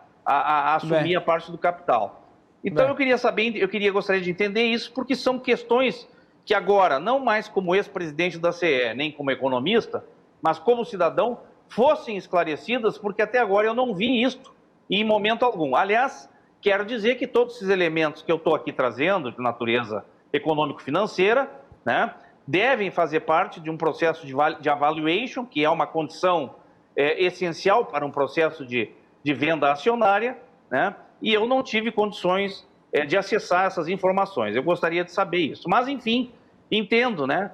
assumir a parte do capital. Então, eu gostaria de entender isso, porque são questões que agora, não mais como ex-presidente da CE, nem como economista, mas como cidadão, fossem esclarecidas, porque até agora eu não vi isto em momento algum. Aliás, quero dizer que todos esses elementos que eu estou aqui trazendo, de natureza econômico-financeira, né, devem fazer parte de um processo de evaluation, que é uma condição essencial para um processo de venda acionária, né, e eu não tive condições de acessar essas informações. Eu gostaria de saber isso. Mas, enfim, entendo, né,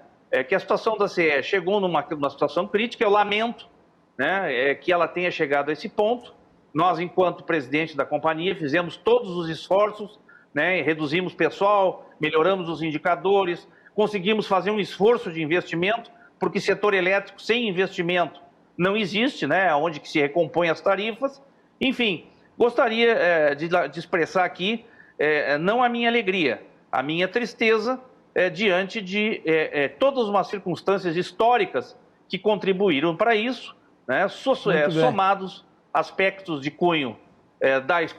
que a situação da CE chegou numa situação crítica. Eu lamento, né, que ela tenha chegado a esse ponto. Nós, enquanto presidente da companhia, fizemos todos os esforços, né, reduzimos pessoal, melhoramos os indicadores, conseguimos fazer um esforço de investimento, porque setor elétrico sem investimento não existe, né, onde que se recompõem as tarifas. Enfim, gostaria de expressar aqui não a minha alegria, a minha tristeza diante de todas umas circunstâncias históricas que contribuíram para isso, né, somados aspectos de cunho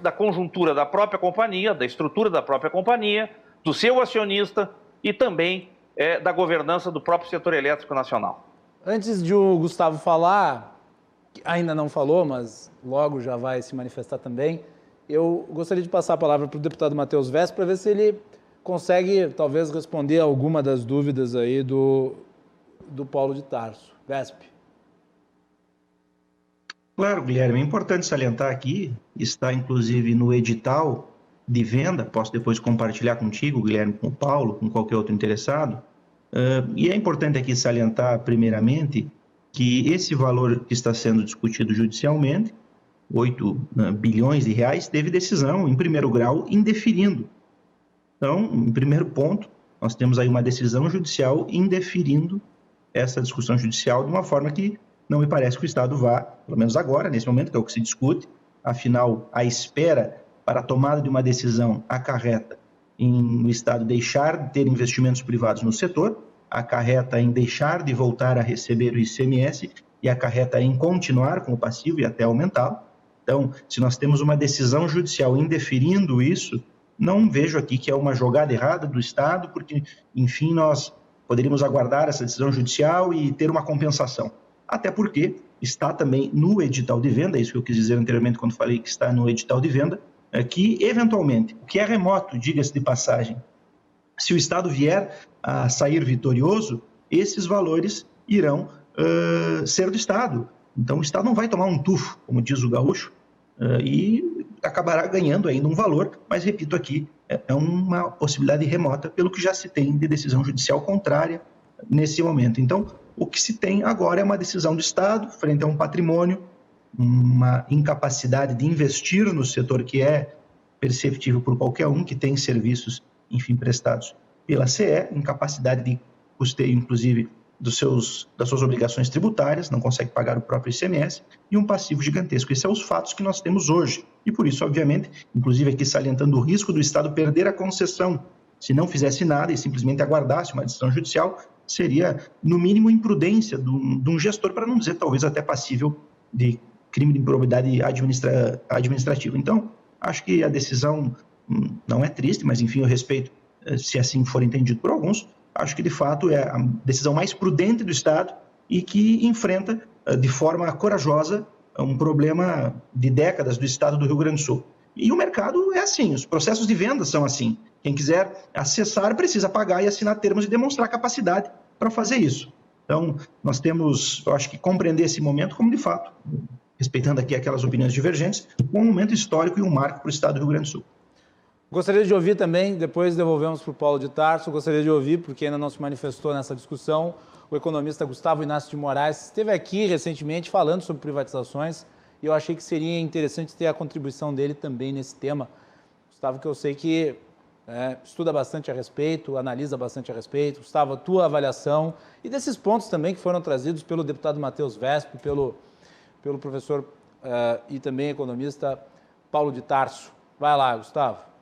da conjuntura da própria companhia, da estrutura da própria companhia, do seu acionista e também da governança do próprio setor elétrico nacional. Antes de o Gustavo falar, que ainda não falou, mas logo já vai se manifestar também, eu gostaria de passar a palavra para o deputado Matheus Vesp para ver se ele consegue, talvez, responder alguma das dúvidas aí do Paulo de Tarso. Vesp. Claro, Guilherme, é importante salientar aqui, está inclusive no edital de venda, posso depois compartilhar contigo, Guilherme, com o Paulo, com qualquer outro interessado, e é importante aqui salientar, primeiramente, que esse valor que está sendo discutido judicialmente 8 bilhões de reais, teve decisão em primeiro grau indeferindo. Então, em primeiro ponto, nós temos aí uma decisão judicial indeferindo essa discussão judicial de uma forma que não me parece que o Estado vá, pelo menos agora, nesse momento, que é o que se discute. Afinal, a espera para a tomada de uma decisão acarreta em o Estado deixar de ter investimentos privados no setor, acarreta em deixar de voltar a receber o ICMS e acarreta em continuar com o passivo e até aumentá-lo. Então, se nós temos uma decisão judicial indeferindo isso, não vejo aqui que é uma jogada errada do Estado, porque, enfim, nós poderíamos aguardar essa decisão judicial e ter uma compensação. Até porque está também no edital de venda, isso que eu quis dizer anteriormente quando falei que está no edital de venda, que, eventualmente, o que é remoto, diga-se de passagem, se o Estado vier a sair vitorioso, esses valores irão ser do Estado. Então, o Estado não vai tomar um tufo, como diz o gaúcho, e acabará ganhando ainda um valor, mas, repito aqui, é uma possibilidade remota, pelo que já se tem de decisão judicial contrária nesse momento. Então, o que se tem agora é uma decisão do Estado frente a um patrimônio, uma incapacidade de investir no setor que é perceptível por qualquer um que tem serviços, enfim, prestados pela CE, incapacidade de custeio, inclusive, das suas obrigações tributárias, não consegue pagar o próprio ICMS, e um passivo gigantesco. Esses são os fatos que nós temos hoje. E por isso, obviamente, inclusive aqui salientando o risco do Estado perder a concessão, se não fizesse nada e simplesmente aguardasse uma decisão judicial, seria, no mínimo, imprudência de um gestor, para não dizer, talvez, até passível de crime de improbidade administrativa. Então, acho que a decisão não é triste, mas, enfim, eu respeito se assim for entendido por alguns. Acho que, de fato, é a decisão mais prudente do Estado e que enfrenta, de forma corajosa, um problema de décadas do Estado do Rio Grande do Sul. E o mercado é assim, os processos de venda são assim. Quem quiser acessar precisa pagar e assinar termos e demonstrar capacidade para fazer isso. Então, nós temos, eu acho que, compreender esse momento como, de fato, respeitando aqui aquelas opiniões divergentes, um momento histórico e um marco para o Estado do Rio Grande do Sul. Gostaria de ouvir também, depois devolvemos para o Paulo de Tarso, gostaria de ouvir, porque ainda não se manifestou nessa discussão, o economista Gustavo Inácio de Moraes esteve aqui recentemente falando sobre privatizações e eu achei que seria interessante ter a contribuição dele também nesse tema. Gustavo, que eu sei que estuda bastante a respeito, analisa bastante a respeito. Gustavo, a tua avaliação e desses pontos também que foram trazidos pelo deputado Matheus Vesp, pelo professor e também economista Paulo de Tarso. Vai lá, Gustavo.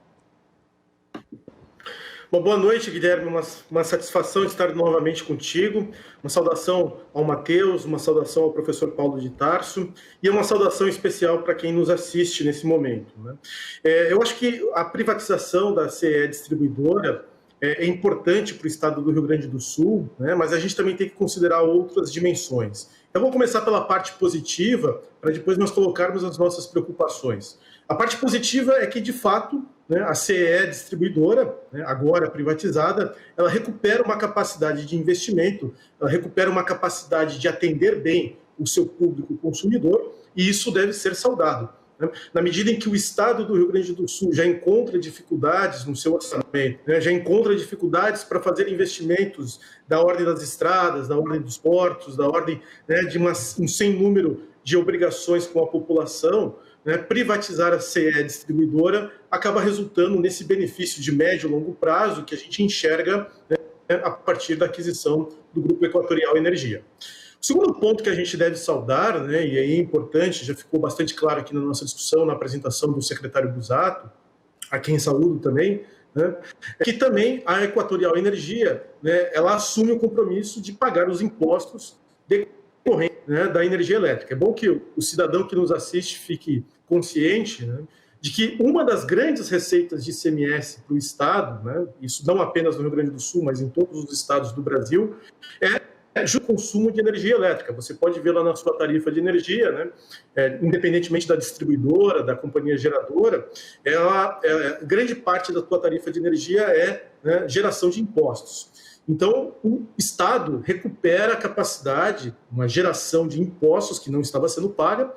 Uma boa noite, Guilherme, uma satisfação estar novamente contigo, uma saudação ao Matheus, uma saudação ao professor Paulo de Tarso e uma saudação especial para quem nos assiste nesse momento, né? Eu acho que a privatização da CE Distribuidora é importante para o estado do Rio Grande do Sul, né? Mas a gente também tem que considerar outras dimensões. Então, vou começar pela parte positiva, para depois nós colocarmos as nossas preocupações. A parte positiva é que, de fato, a CE Distribuidora, agora privatizada, ela recupera uma capacidade de investimento, ela recupera uma capacidade de atender bem o seu público consumidor, e isso deve ser saudado. Na medida em que o Estado do Rio Grande do Sul já encontra dificuldades no seu orçamento, já encontra dificuldades para fazer investimentos da ordem das estradas, da ordem dos portos, da ordem de um sem número de obrigações com a população, privatizar a CE Distribuidora acaba resultando nesse benefício de médio e longo prazo que a gente enxerga a partir da aquisição do Grupo Equatorial Energia. O segundo ponto que a gente deve saudar, e aí é importante, já ficou bastante claro aqui na nossa discussão, na apresentação do secretário Busato, a quem saúdo também, é que também a Equatorial Energia, ela assume o compromisso de pagar os impostos decorrentes da energia elétrica. É bom que o cidadão que nos assiste fique consciente de que uma das grandes receitas de ICMS para o Estado, isso não apenas no Rio Grande do Sul, mas em todos os estados do Brasil, é o consumo de energia elétrica. Você pode ver lá na sua tarifa de energia, independentemente da distribuidora, da companhia geradora, grande parte da sua tarifa de energia é geração de impostos. Então, o Estado recupera a capacidade, uma geração de impostos que não estava sendo paga,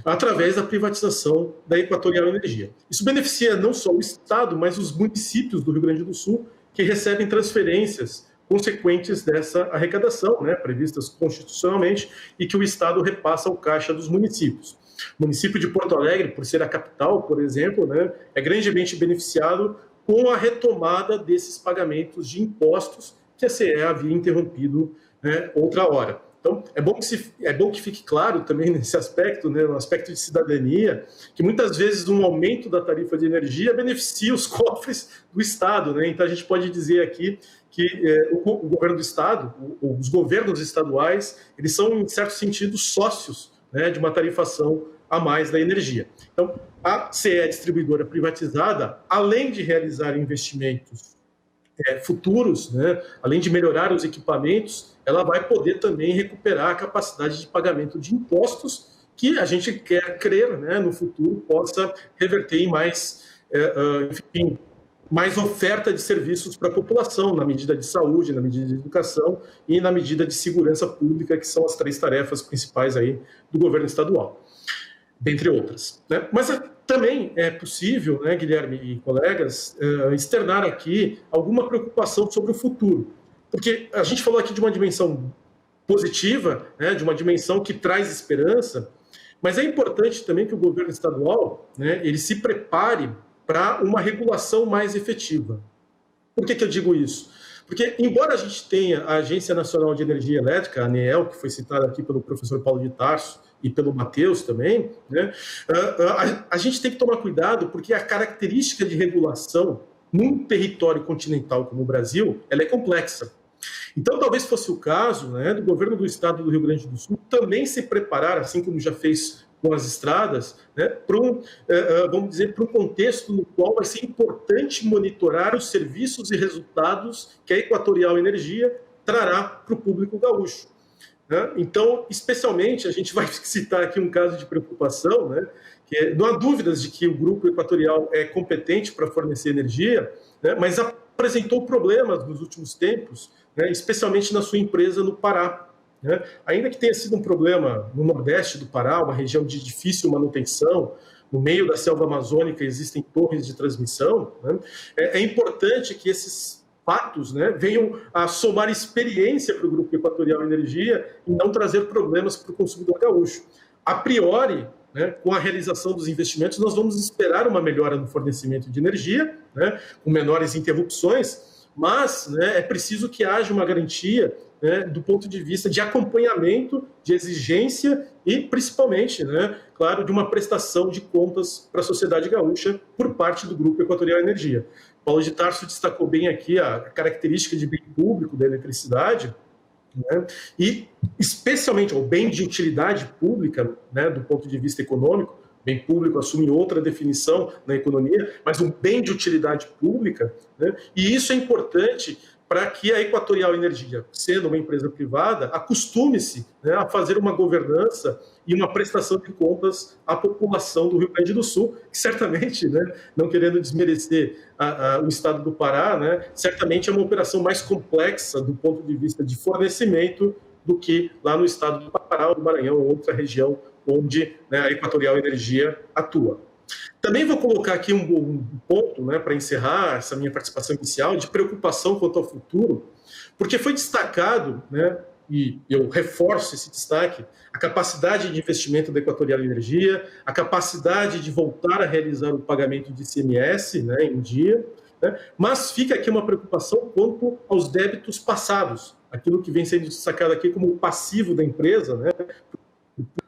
através da privatização da Equatorial Energia. Isso beneficia não só o Estado, mas os municípios do Rio Grande do Sul, que recebem transferências consequentes dessa arrecadação, previstas constitucionalmente, e que o Estado repassa ao caixa dos municípios. O município de Porto Alegre, por ser a capital, por exemplo, né, é grandemente beneficiado com a retomada desses pagamentos de impostos que a CE havia interrompido, né, outra hora. Então, é bom que fique claro também nesse aspecto, né, no aspecto de cidadania, que muitas vezes um aumento da tarifa de energia beneficia os cofres do Estado, né? Então, a gente pode dizer aqui que o governo do Estado, os governos estaduais, eles são, em certo sentido, sócios, né, de uma tarifação a mais da energia. Então, a CE distribuidora privatizada, além de realizar investimentos futuros, né, além de melhorar os equipamentos, ela vai poder também recuperar a capacidade de pagamento de impostos que a gente quer crer, né, no futuro possa reverter em mais, enfim, mais oferta de serviços para a população, na medida de saúde, na medida de educação e na medida de segurança pública, que são as 3 tarefas principais aí do governo estadual, dentre outras, né? Mas também é possível, né, Guilherme e colegas, externar aqui alguma preocupação sobre o futuro. Porque a gente falou aqui de uma dimensão positiva, né, de uma dimensão que traz esperança, mas é importante também que o governo estadual, né, ele se prepare para uma regulação mais efetiva. Por que eu digo isso? Porque, embora a gente tenha a Agência Nacional de Energia Elétrica, a ANEEL, que foi citada aqui pelo professor Paulo de Tarso e pelo Matheus também, né, a gente tem que tomar cuidado porque a característica de regulação num território continental como o Brasil, ela é complexa. Então, talvez fosse o caso, né, do governo do estado do Rio Grande do Sul também se preparar, assim como já fez com as estradas, né, para vamos dizer, para um contexto no qual vai ser importante monitorar os serviços e resultados que a Equatorial Energia trará para o público gaúcho, né? Então, especialmente, a gente vai citar aqui um caso de preocupação, né, que não há dúvidas de que o Grupo Equatorial é competente para fornecer energia, né, mas apresentou problemas nos últimos tempos, né, especialmente na sua empresa no Pará, né? Ainda que tenha sido um problema no nordeste do Pará, uma região de difícil manutenção, no meio da selva amazônica existem torres de transmissão, né? É importante que esses fatos, né, venham a somar experiência para o Grupo Equatorial Energia e não trazer problemas para o consumidor gaúcho. A priori, né, com a realização dos investimentos, nós vamos esperar uma melhora no fornecimento de energia, né, com menores interrupções, mas, né, é preciso que haja uma garantia, né, do ponto de vista de acompanhamento, de exigência e, principalmente, né, claro, de uma prestação de contas para a sociedade gaúcha por parte do Grupo Equatorial Energia. Paulo de Tarso destacou bem aqui a característica de bem público da eletricidade, né, e especialmente o bem de utilidade pública, né, do ponto de vista econômico. Bem público assume outra definição na economia, mas um bem de utilidade pública, né, e isso é importante para que a Equatorial Energia, sendo uma empresa privada, acostume-se, né, a fazer uma governança e uma prestação de contas à população do Rio Grande do Sul, que certamente, né, não querendo desmerecer o estado do Pará, né, certamente é uma operação mais complexa do ponto de vista de fornecimento do que lá no estado do Pará ou do Maranhão, ou outra região onde, né, a Equatorial Energia atua. Também vou colocar aqui um ponto, né, para encerrar essa minha participação inicial, de preocupação quanto ao futuro, porque foi destacado, né, e eu reforço esse destaque, a capacidade de investimento da Equatorial Energia, a capacidade de voltar a realizar o pagamento de ICMS, né, em dia, né, mas fica aqui uma preocupação quanto aos débitos passados, aquilo que vem sendo destacado aqui como o passivo da empresa, né,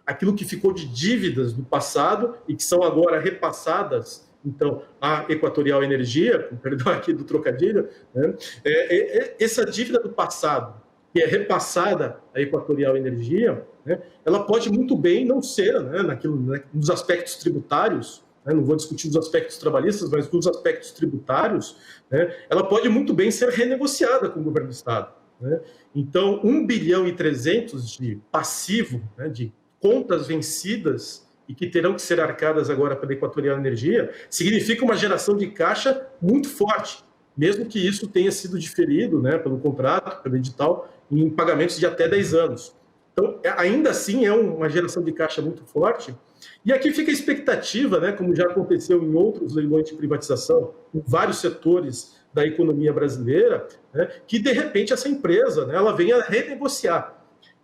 aquilo que ficou de dívidas do passado e que são agora repassadas, então, à Equatorial Energia, com perdão aqui do trocadilho, né, essa dívida do passado, que é repassada à Equatorial Energia, né, ela pode muito bem não ser, né, nos aspectos tributários, né, não vou discutir os aspectos trabalhistas, mas nos aspectos tributários, né, ela pode muito bem ser renegociada com o governo do Estado, né? Então, 1,3 bilhão de passivo, né, de contas vencidas e que terão que ser arcadas agora pela Equatorial Energia, significa uma geração de caixa muito forte, mesmo que isso tenha sido diferido, né, pelo contrato, pelo edital, em pagamentos de até 10 anos. Então, ainda assim, é uma geração de caixa muito forte. E aqui fica a expectativa, né, como já aconteceu em outros leilões de privatização, em vários setores da economia brasileira, né, que, de repente, essa empresa, né, ela venha renegociar.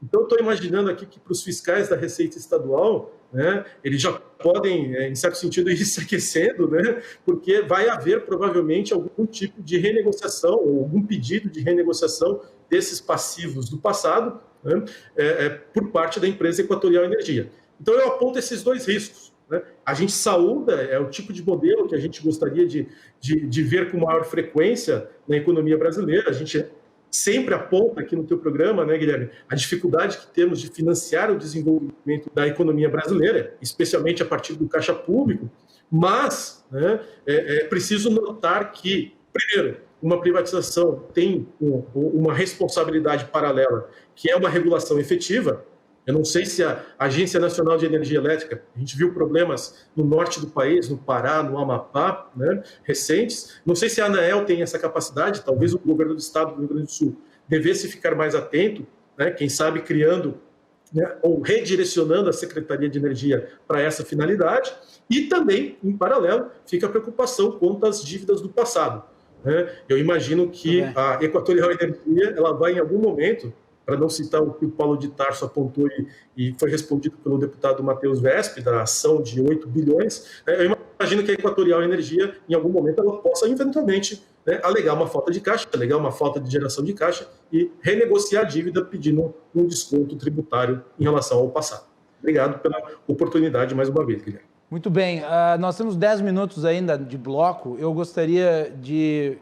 Então, eu estou imaginando aqui que para os fiscais da Receita Estadual, né, eles já podem, em certo sentido, ir se aquecendo, né, porque vai haver provavelmente algum tipo de renegociação ou algum pedido de renegociação desses passivos do passado, né, por parte da empresa Equatorial Energia. Então, eu aponto esses dois riscos. Né? A gente saúda, é o tipo de modelo que a gente gostaria de ver com maior frequência na economia brasileira. A gente sempre aponta aqui no teu programa, né, Guilherme, a dificuldade que temos de financiar o desenvolvimento da economia brasileira, especialmente a partir do caixa público, mas, né, é preciso notar que, primeiro, uma privatização tem uma responsabilidade paralela, que é uma regulação efetiva. Eu não sei se a Agência Nacional de Energia Elétrica, a gente viu problemas no norte do país, no Pará, no Amapá, né, recentes. Não sei se a ANAEL tem essa capacidade, talvez o governo do estado do Rio Grande do Sul devesse ficar mais atento, né, quem sabe criando, né, ou redirecionando a Secretaria de Energia para essa finalidade. E também, em paralelo, fica a preocupação quanto às dívidas do passado. Né? Eu imagino que a Equatorial Energia ela vai, em algum momento, para não citar o que o Paulo de Tarso apontou e foi respondido pelo deputado Matheus Vesp, da ação de 8 bilhões, eu imagino que a Equatorial Energia, em algum momento, ela possa, eventualmente, né, alegar uma falta de caixa, alegar uma falta de geração de caixa e renegociar a dívida pedindo um desconto tributário em relação ao passado. Obrigado pela oportunidade mais uma vez, Guilherme. Muito bem, nós temos 10 minutos ainda de bloco. Eu gostaria que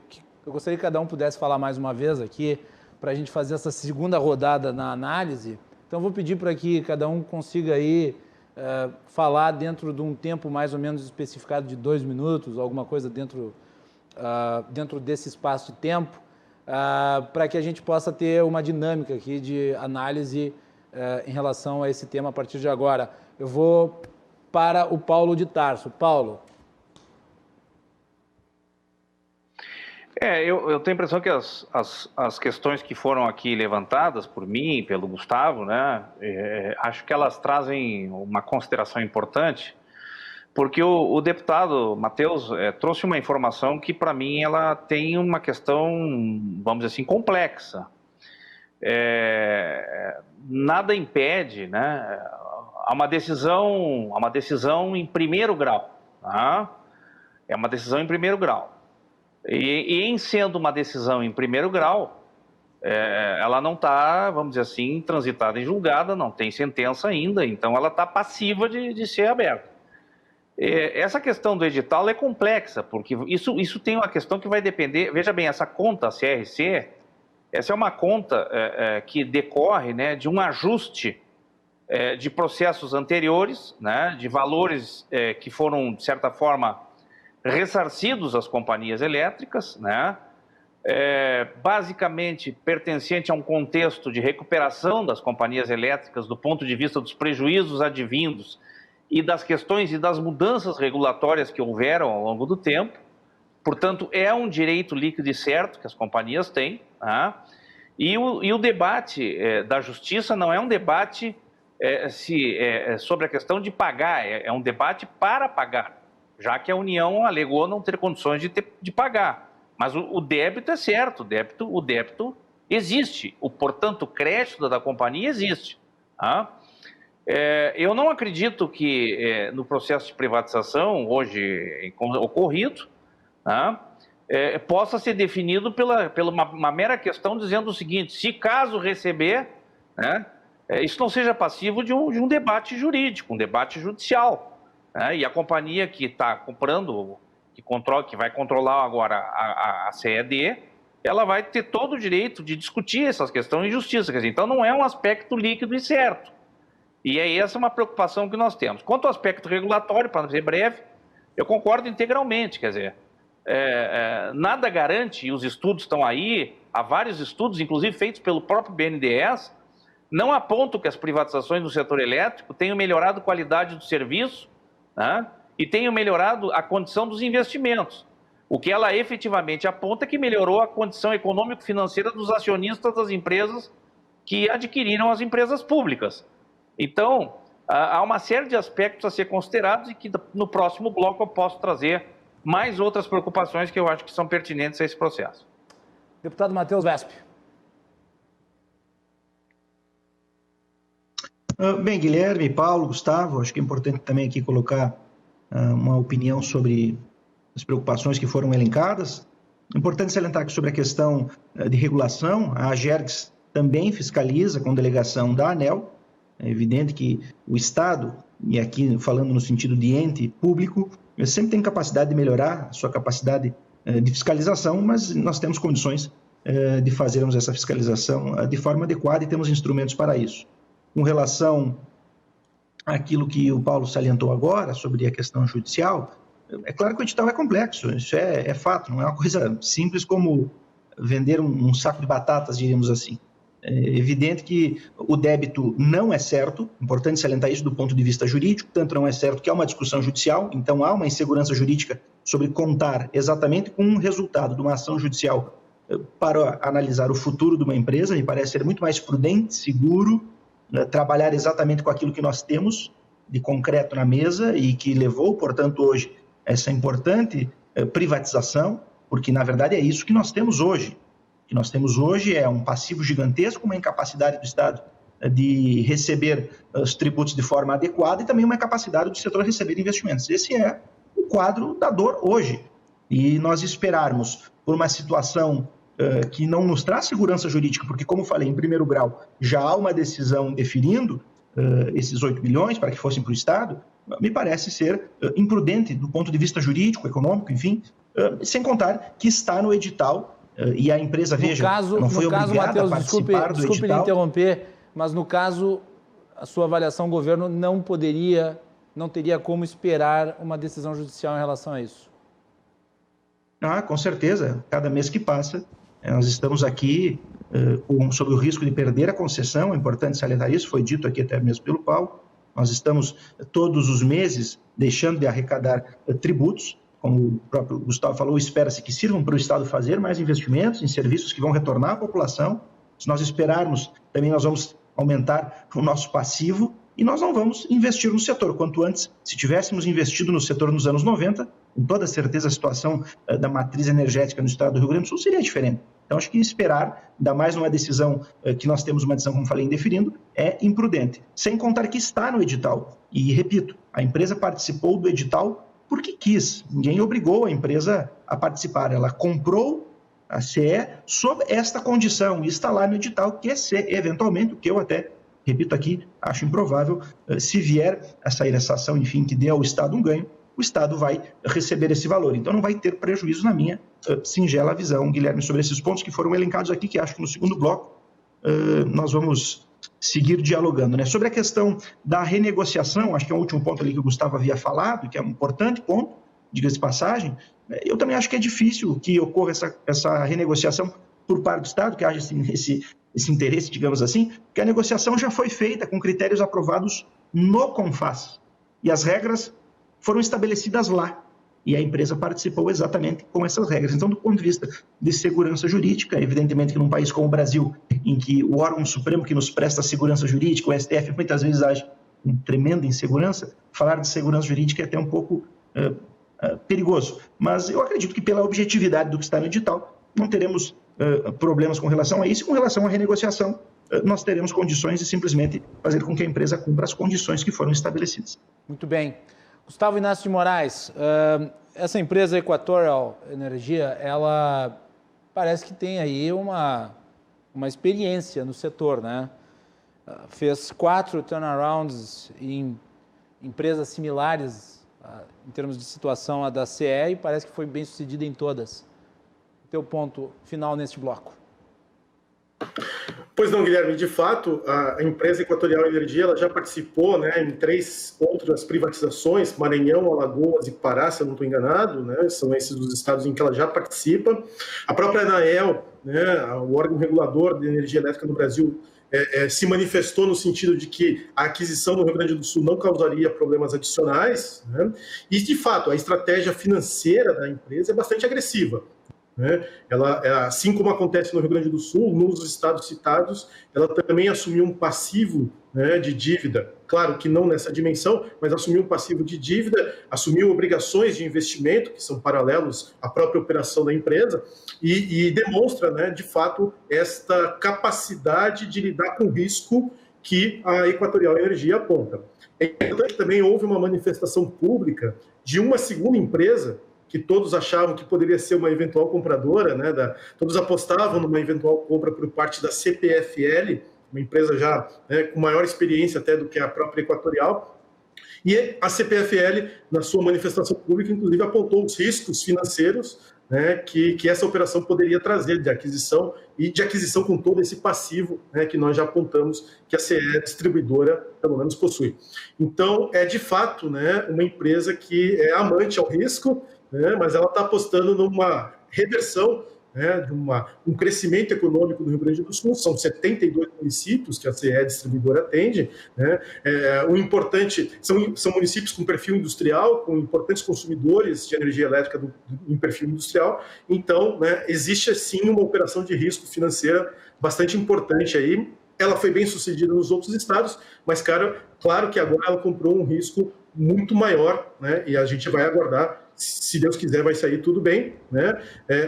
cada um pudesse falar mais uma vez aqui, para a gente fazer essa segunda rodada na análise. Então, vou pedir para que cada um consiga aí falar dentro de um tempo mais ou menos especificado de 2 minutos, alguma coisa dentro desse espaço de tempo, para que a gente possa ter uma dinâmica aqui de análise em relação a esse tema a partir de agora. Eu vou para o Paulo de Tarso. Paulo. Eu tenho a impressão que as questões que foram aqui levantadas por mim e pelo Gustavo, né, acho que elas trazem uma consideração importante, porque o deputado Matheus trouxe uma informação que, para mim, ela tem uma questão, vamos dizer assim, complexa. Nada impede, né, há uma decisão em primeiro grau. Tá? É uma decisão em primeiro grau. E em sendo uma decisão em primeiro grau, ela não está, vamos dizer assim, transitada em julgada, não tem sentença ainda, então ela está passiva de ser aberta. Essa questão do edital é complexa, porque isso tem uma questão que vai depender, veja bem, essa conta CRC, essa é uma conta que decorre, né, de um ajuste de processos anteriores, né, de valores que foram, de certa forma, ressarcidos às companhias elétricas, né? Basicamente pertencente a um contexto de recuperação das companhias elétricas do ponto de vista dos prejuízos advindos e das questões e das mudanças regulatórias que houveram ao longo do tempo. Portanto, é um direito líquido e certo que as companhias têm, né? E o debate da justiça não é um debate sobre a questão de pagar, é um debate para pagar, já que a União alegou não ter condições de pagar. Mas o débito é certo, o débito existe, portanto, o crédito da companhia existe. Tá? Eu não acredito que no processo de privatização, hoje ocorrido, tá? Possa ser definido pela uma mera questão dizendo o seguinte: se caso receber, né, isso não seja passivo de um debate jurídico, um debate judicial. E a companhia que está comprando, que vai controlar agora a CED, ela vai ter todo o direito de discutir essas questões em justiça. Quer dizer, então não é um aspecto líquido e certo. E essa uma preocupação que nós temos. Quanto ao aspecto regulatório, para ser breve, eu concordo integralmente. Quer dizer, nada garante, e os estudos estão aí, há vários estudos, inclusive feitos pelo próprio BNDES, não apontam que as privatizações no setor elétrico tenham melhorado a qualidade do serviço, né, e tenham melhorado a condição dos investimentos. O que ela efetivamente aponta é que melhorou a condição econômico-financeira dos acionistas das empresas que adquiriram as empresas públicas. Então, há uma série de aspectos a ser considerados e que no próximo bloco eu posso trazer mais outras preocupações que eu acho que são pertinentes a esse processo. Deputado Matheus Vesp. Bem, Guilherme, Paulo, Gustavo, acho que é importante também aqui colocar uma opinião sobre as preocupações que foram elencadas. Importante salientar que sobre a questão de regulação, a AGERGS também fiscaliza com delegação da ANEEL. É evidente que o Estado, e aqui falando no sentido de ente público, sempre tem capacidade de melhorar a sua capacidade de fiscalização, mas nós temos condições de fazermos essa fiscalização de forma adequada e temos instrumentos para isso. Com relação àquilo que o Paulo salientou agora sobre a questão judicial, é claro que o edital é complexo, isso é fato, não é uma coisa simples como vender um saco de batatas, diríamos assim. É evidente que o débito não é certo, importante salientar isso do ponto de vista jurídico, tanto não é certo que há uma discussão judicial, então há uma insegurança jurídica sobre contar exatamente com um resultado de uma ação judicial para analisar o futuro de uma empresa. Me parece ser muito mais prudente, seguro, trabalhar exatamente com aquilo que nós temos de concreto na mesa e que levou, portanto, hoje essa importante privatização, porque na verdade é isso que nós temos hoje. O que nós temos hoje é um passivo gigantesco, uma incapacidade do Estado de receber os tributos de forma adequada e também uma incapacidade do setor receber investimentos. Esse é o quadro da dor hoje. E nós esperarmos por uma situação que não nos traz segurança jurídica, porque, como falei, em primeiro grau, já há uma decisão definindo esses 8 bilhões para que fossem para o Estado, me parece ser imprudente do ponto de vista jurídico, econômico, enfim, sem contar que está no edital e a empresa, não foi obrigada a participar do edital. Desculpe lhe interromper, mas no caso, a sua avaliação, o governo não teria como esperar uma decisão judicial em relação a isso? Com certeza. Cada mês que passa, nós estamos aqui sob o risco de perder a concessão. É importante salientar isso, foi dito aqui até mesmo pelo Paulo. Nós estamos todos os meses deixando de arrecadar tributos, como o próprio Gustavo falou, espera-se que sirvam para o Estado fazer mais investimentos em serviços que vão retornar à população. Se nós esperarmos, também nós vamos aumentar o nosso passivo e nós não vamos investir no setor. Quanto antes, se tivéssemos investido no setor nos anos 90, com toda certeza a situação da matriz energética no estado do Rio Grande do Sul seria diferente. Então, acho que esperar, ainda mais numa decisão que nós temos uma decisão, como falei, indeferindo, é imprudente. Sem contar que está no edital. E, repito, a empresa participou do edital porque quis. Ninguém obrigou a empresa a participar. Ela comprou a CE sob esta condição. E está lá no edital, que é ser, eventualmente, o que eu até, repito aqui, acho improvável, se vier a sair essa ação, enfim, que dê ao Estado um ganho, o Estado vai receber esse valor. Então, não vai ter prejuízo na minha singela visão, Guilherme, sobre esses pontos que foram elencados aqui, que acho que no segundo bloco nós vamos seguir dialogando, né? Sobre a questão da renegociação, acho que é o último ponto ali que o Gustavo havia falado, que é um importante ponto, diga-se de passagem, eu também acho que é difícil que ocorra essa renegociação por parte do Estado, que haja esse interesse, digamos assim, porque a negociação já foi feita com critérios aprovados no CONFAS, e as regras foram estabelecidas lá, e a empresa participou exatamente com essas regras. Então, do ponto de vista de segurança jurídica, evidentemente que num país como o Brasil, em que o órgão supremo que nos presta segurança jurídica, o STF, muitas vezes age com tremenda insegurança, falar de segurança jurídica é até um pouco perigoso. Mas eu acredito que pela objetividade do que está no edital, não teremos problemas com relação a isso, e com relação à renegociação, nós teremos condições de simplesmente fazer com que a empresa cumpra as condições que foram estabelecidas. Muito bem. Gustavo Inácio de Moraes, essa empresa Equatorial Energia, ela parece que tem aí uma experiência no setor, né? Fez 4 turnarounds em empresas similares em termos de situação à da CE e parece que foi bem sucedida em todas. Teu ponto final neste bloco. Pois não, Guilherme, de fato, a empresa Equatorial Energia ela já participou, né, em 3 outras privatizações, Maranhão, Alagoas e Pará, se eu não estou enganado, né, são esses os estados em que ela já participa. A própria ANEEL, né, o órgão regulador de energia elétrica no Brasil, se manifestou no sentido de que a aquisição do Rio Grande do Sul não causaria problemas adicionais, né, e, de fato, a estratégia financeira da empresa é bastante agressiva. Ela, assim como acontece no Rio Grande do Sul, nos estados citados, ela também assumiu um passivo, né, de dívida, claro que não nessa dimensão, mas assumiu um passivo de dívida, assumiu obrigações de investimento, que são paralelos à própria operação da empresa, e demonstra, né, de fato, esta capacidade de lidar com risco que a Equatorial Energia aponta. É importante também, houve uma manifestação pública de uma segunda empresa que todos achavam que poderia ser uma eventual compradora, né, todos apostavam numa eventual compra por parte da CPFL, uma empresa já, né, com maior experiência até do que a própria Equatorial. E a CPFL, na sua manifestação pública, inclusive apontou os riscos financeiros, né, que essa operação poderia trazer de aquisição e de aquisição com todo esse passivo, né, que nós já apontamos que a CE distribuidora, pelo menos, possui. Então, é de fato, né, uma empresa que é amante ao risco, né, mas ela está apostando numa reversão, né, de um crescimento econômico do Rio Grande do Sul. São 72 municípios que a CE distribuidora atende, né. O importante são municípios com perfil industrial, com importantes consumidores de energia elétrica em perfil industrial. Então, né, existe sim uma operação de risco financeira bastante importante aí. Ela foi bem sucedida nos outros estados, mas claro que agora ela comprou um risco muito maior, né, e a gente vai aguardar. Se Deus quiser, vai sair tudo bem, né?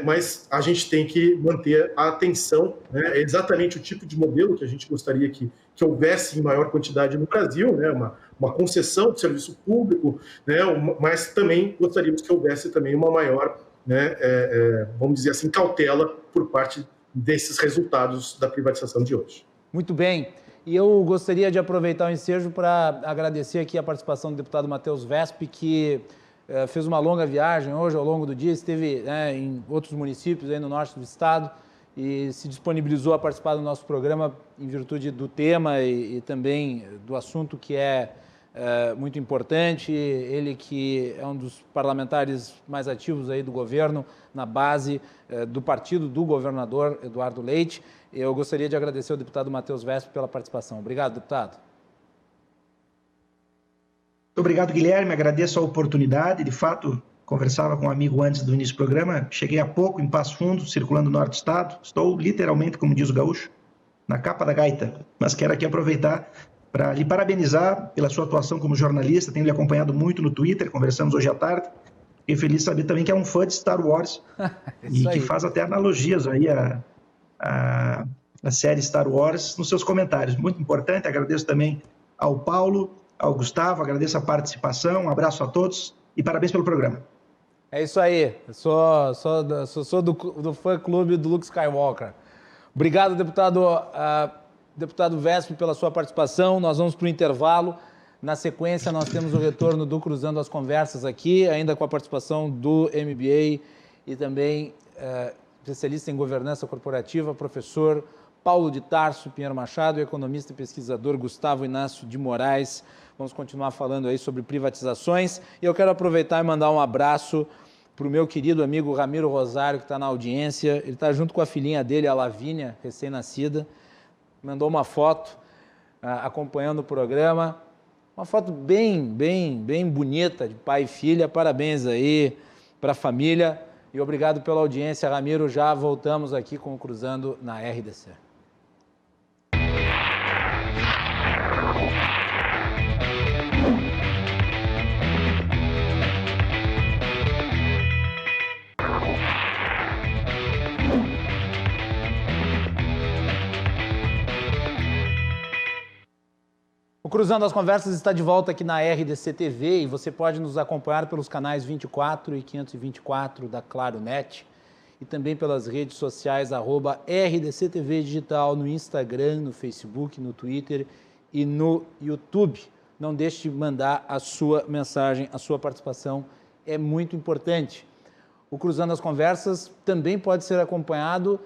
Mas a gente tem que manter a atenção, né? É exatamente o tipo de modelo que a gente gostaria que houvesse em maior quantidade no Brasil, né? Uma concessão de serviço público, né? Mas também gostaríamos que houvesse também uma maior, né? Vamos dizer assim, cautela por parte desses resultados da privatização de hoje. Muito bem. E eu gostaria de aproveitar o ensejo para agradecer aqui a participação do deputado Matheus Wesp, que fez uma longa viagem hoje, ao longo do dia, esteve, né, em outros municípios aí no norte do estado e se disponibilizou a participar do nosso programa em virtude do tema e também do assunto que é muito importante. Ele que é um dos parlamentares mais ativos aí do governo, na base do partido do governador Eduardo Leite. Eu gostaria de agradecer ao deputado Matheus Wesp pela participação. Obrigado, deputado. Muito obrigado, Guilherme. Agradeço a oportunidade. De fato, conversava com um amigo antes do início do programa. Cheguei há pouco em Passo Fundo, circulando no norte do estado. Estou literalmente, como diz o gaúcho, na capa da gaita. Mas quero aqui aproveitar para lhe parabenizar pela sua atuação como jornalista. Tenho lhe acompanhado muito no Twitter, conversamos hoje à tarde. Fiquei feliz de saber também que é um fã de Star Wars e que faz até analogias aí a série Star Wars nos seus comentários. Muito importante. Agradeço também ao Paulo, ao Gustavo, agradeço a participação, um abraço a todos e parabéns pelo programa. É isso aí, eu sou do fã-clube do Luke Skywalker. Obrigado, deputado Wesp, pela sua participação. Nós vamos para o intervalo. Na sequência, nós temos o retorno do Cruzando as Conversas aqui, ainda com a participação do MBA e também especialista em governança corporativa, professor Paulo de Tarso Pinheiro Machado, e economista e pesquisador Gustavo Inácio de Moraes. Vamos continuar falando aí sobre privatizações. E eu quero aproveitar e mandar um abraço para o meu querido amigo Ramiro Rosário, que está na audiência. Ele está junto com a filhinha dele, a Lavínia, recém-nascida. Mandou uma foto acompanhando o programa. Uma foto bem bonita de pai e filha. Parabéns aí para a família. E obrigado pela audiência, Ramiro. Já voltamos aqui com o Cruzando na RDC. O Cruzando as Conversas está de volta aqui na RDC TV e você pode nos acompanhar pelos canais 24 e 524 da Claro Net e também pelas redes sociais @RDC TV Digital no Instagram, no Facebook, no Twitter e no YouTube. Não deixe de mandar a sua mensagem, a sua participação é muito importante. O Cruzando as Conversas também pode ser acompanhado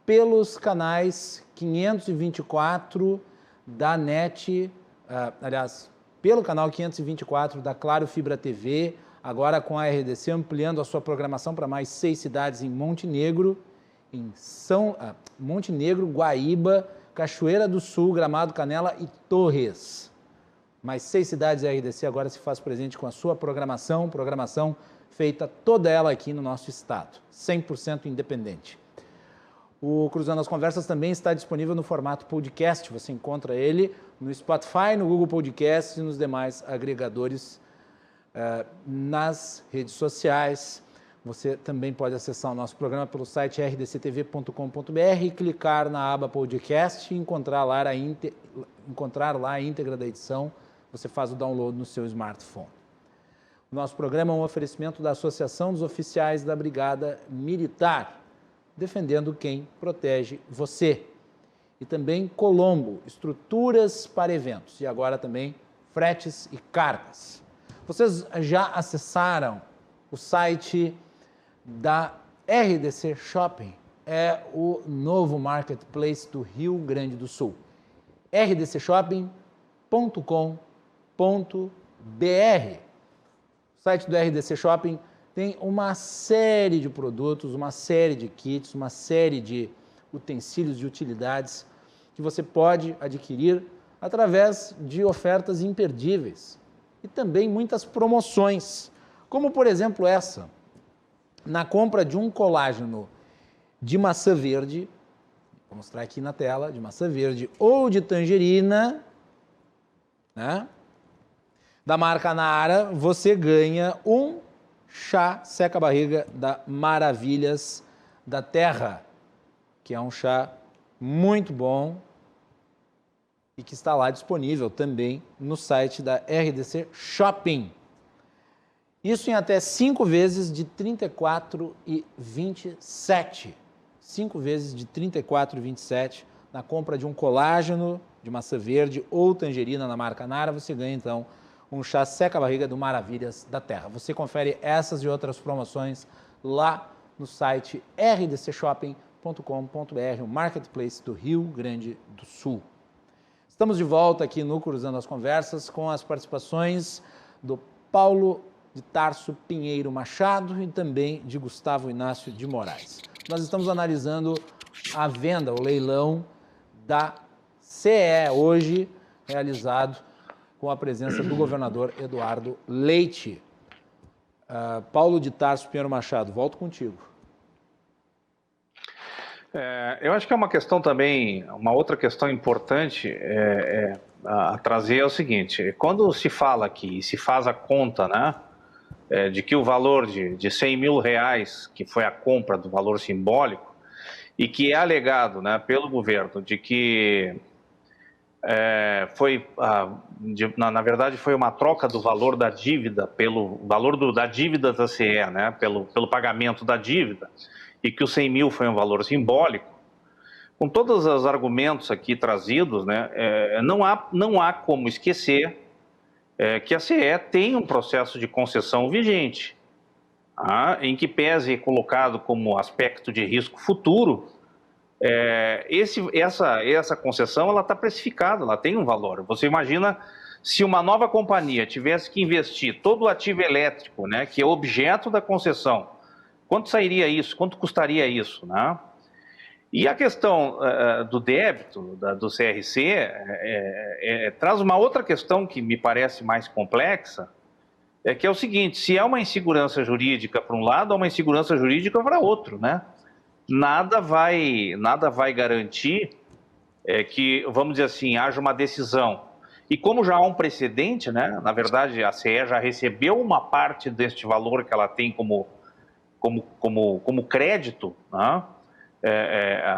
pelos canais 524 da NET, pelo canal 524 da Claro Fibra TV, agora com a RDC ampliando a sua programação para mais 6 cidades em Montenegro, Guaíba, Cachoeira do Sul, Gramado, Canela e Torres. Mais 6 cidades da RDC agora se faz presente com a sua programação feita toda ela aqui no nosso estado, 100% independente. O Cruzando as Conversas também está disponível no formato podcast. Você encontra ele no Spotify, no Google Podcast e nos demais agregadores nas redes sociais. Você também pode acessar o nosso programa pelo site rdctv.com.br e clicar na aba podcast e encontrar lá a íntegra da edição. Você faz o download no seu smartphone. O nosso programa é um oferecimento da Associação dos Oficiais da Brigada Militar, defendendo quem protege você. E também Colombo, estruturas para eventos. E agora também fretes e cargas. Vocês já acessaram o site da RDC Shopping? É o novo marketplace do Rio Grande do Sul. rdcshopping.com.br. O site do RDC Shopping tem uma série de produtos, uma série de kits, uma série de utensílios de utilidades que você pode adquirir através de ofertas imperdíveis e também muitas promoções, como por exemplo essa. Na compra de um colágeno de maçã verde, vou mostrar aqui na tela, de maçã verde ou de tangerina, né, da marca Nara, você ganha um chá seca-barriga da Maravilhas da Terra, que é um chá muito bom e que está lá disponível também no site da RDC Shopping. Isso em até 5 vezes de R$ 34,27. 5 vezes de R$ 34,27 na compra de um colágeno de maçã verde ou tangerina na marca Nara, você ganha então um chá seca-barriga do Maravilhas da Terra. Você confere essas e outras promoções lá no site rdcshopping.com.br, o marketplace do Rio Grande do Sul. Estamos de volta aqui no Cruzando as Conversas com as participações do Paulo de Tarso Pinheiro Machado e também de Gustavo Inácio de Moraes. Nós estamos analisando a venda, o leilão da CE hoje, realizado com a presença do governador Eduardo Leite. Paulo de Tarso Pinheiro Machado, volto contigo. Eu acho que é uma questão também, uma outra questão importante a trazer é o seguinte: quando se fala aqui, se faz a conta, né, de que o valor de R$100 mil, que foi a compra do valor simbólico, e que é alegado, né, pelo governo de que na verdade foi uma troca do valor da dívida pelo valor da dívida da CE, né, pelo pagamento da dívida, e que o 100 mil foi um valor simbólico. Com todos os argumentos aqui trazidos, né, não há como esquecer que a CE tem um processo de concessão vigente, em que pese colocado como aspecto de risco futuro, essa concessão ela está precificada, ela tem um valor. Você imagina se uma nova companhia tivesse que investir todo o ativo elétrico, né, que é objeto da concessão, quanto sairia isso? Quanto custaria isso, né? E a questão do débito, do CRC, traz uma outra questão que me parece mais complexa, que é o seguinte: se há uma insegurança jurídica para um lado, há uma insegurança jurídica para outro, né? Nada vai garantir que, vamos dizer assim, haja uma decisão. E como já há um precedente, né? Na verdade, a CE já recebeu uma parte deste valor que ela tem como crédito, né?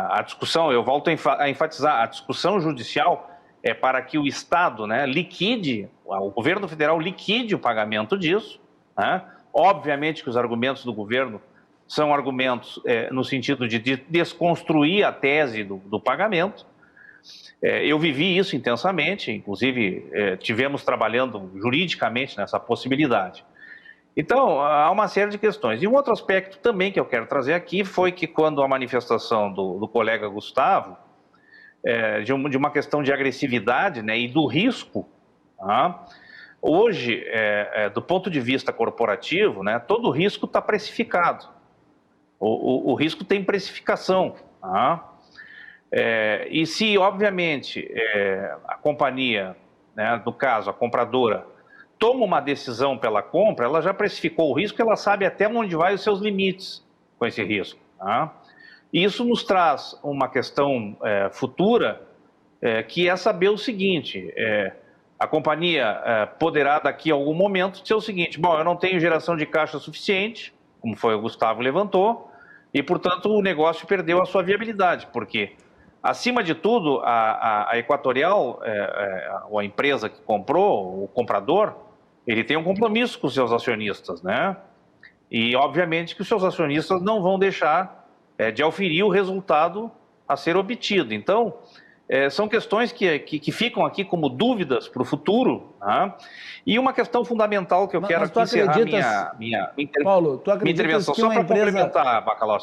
A discussão, eu volto a enfatizar, a discussão judicial é para que o Estado, né, liquide, o governo federal liquide o pagamento disso, né? Obviamente que os argumentos do governo são argumentos no sentido de desconstruir a tese do pagamento. Eu vivi isso intensamente, inclusive tivemos trabalhando juridicamente nessa possibilidade. Então, há uma série de questões. E um outro aspecto também que eu quero trazer aqui foi que quando a manifestação do colega Gustavo, de uma questão de agressividade, né, e do risco, hoje, do ponto de vista corporativo, né, todo o risco está precificado. O risco tem precificação. E se, obviamente, a companhia, né, no caso, a compradora, toma uma decisão pela compra, ela já precificou o risco, ela sabe até onde vai os seus limites com esse risco. E isso nos traz uma questão futura, que é saber o seguinte: a companhia poderá daqui a algum momento dizer o seguinte: bom, eu não tenho geração de caixa suficiente, como foi o Gustavo levantou, e, portanto, o negócio perdeu a sua viabilidade, porque, acima de tudo, a Equatorial, ou a empresa que comprou, o comprador, ele tem um compromisso com os seus acionistas, né? E, obviamente, que os seus acionistas não vão deixar de auferir o resultado a ser obtido. Então, são questões que ficam aqui como dúvidas para o futuro, né? E uma questão fundamental que eu quero aqui encerrar minha intervenção, só para complementar, Bacalhau.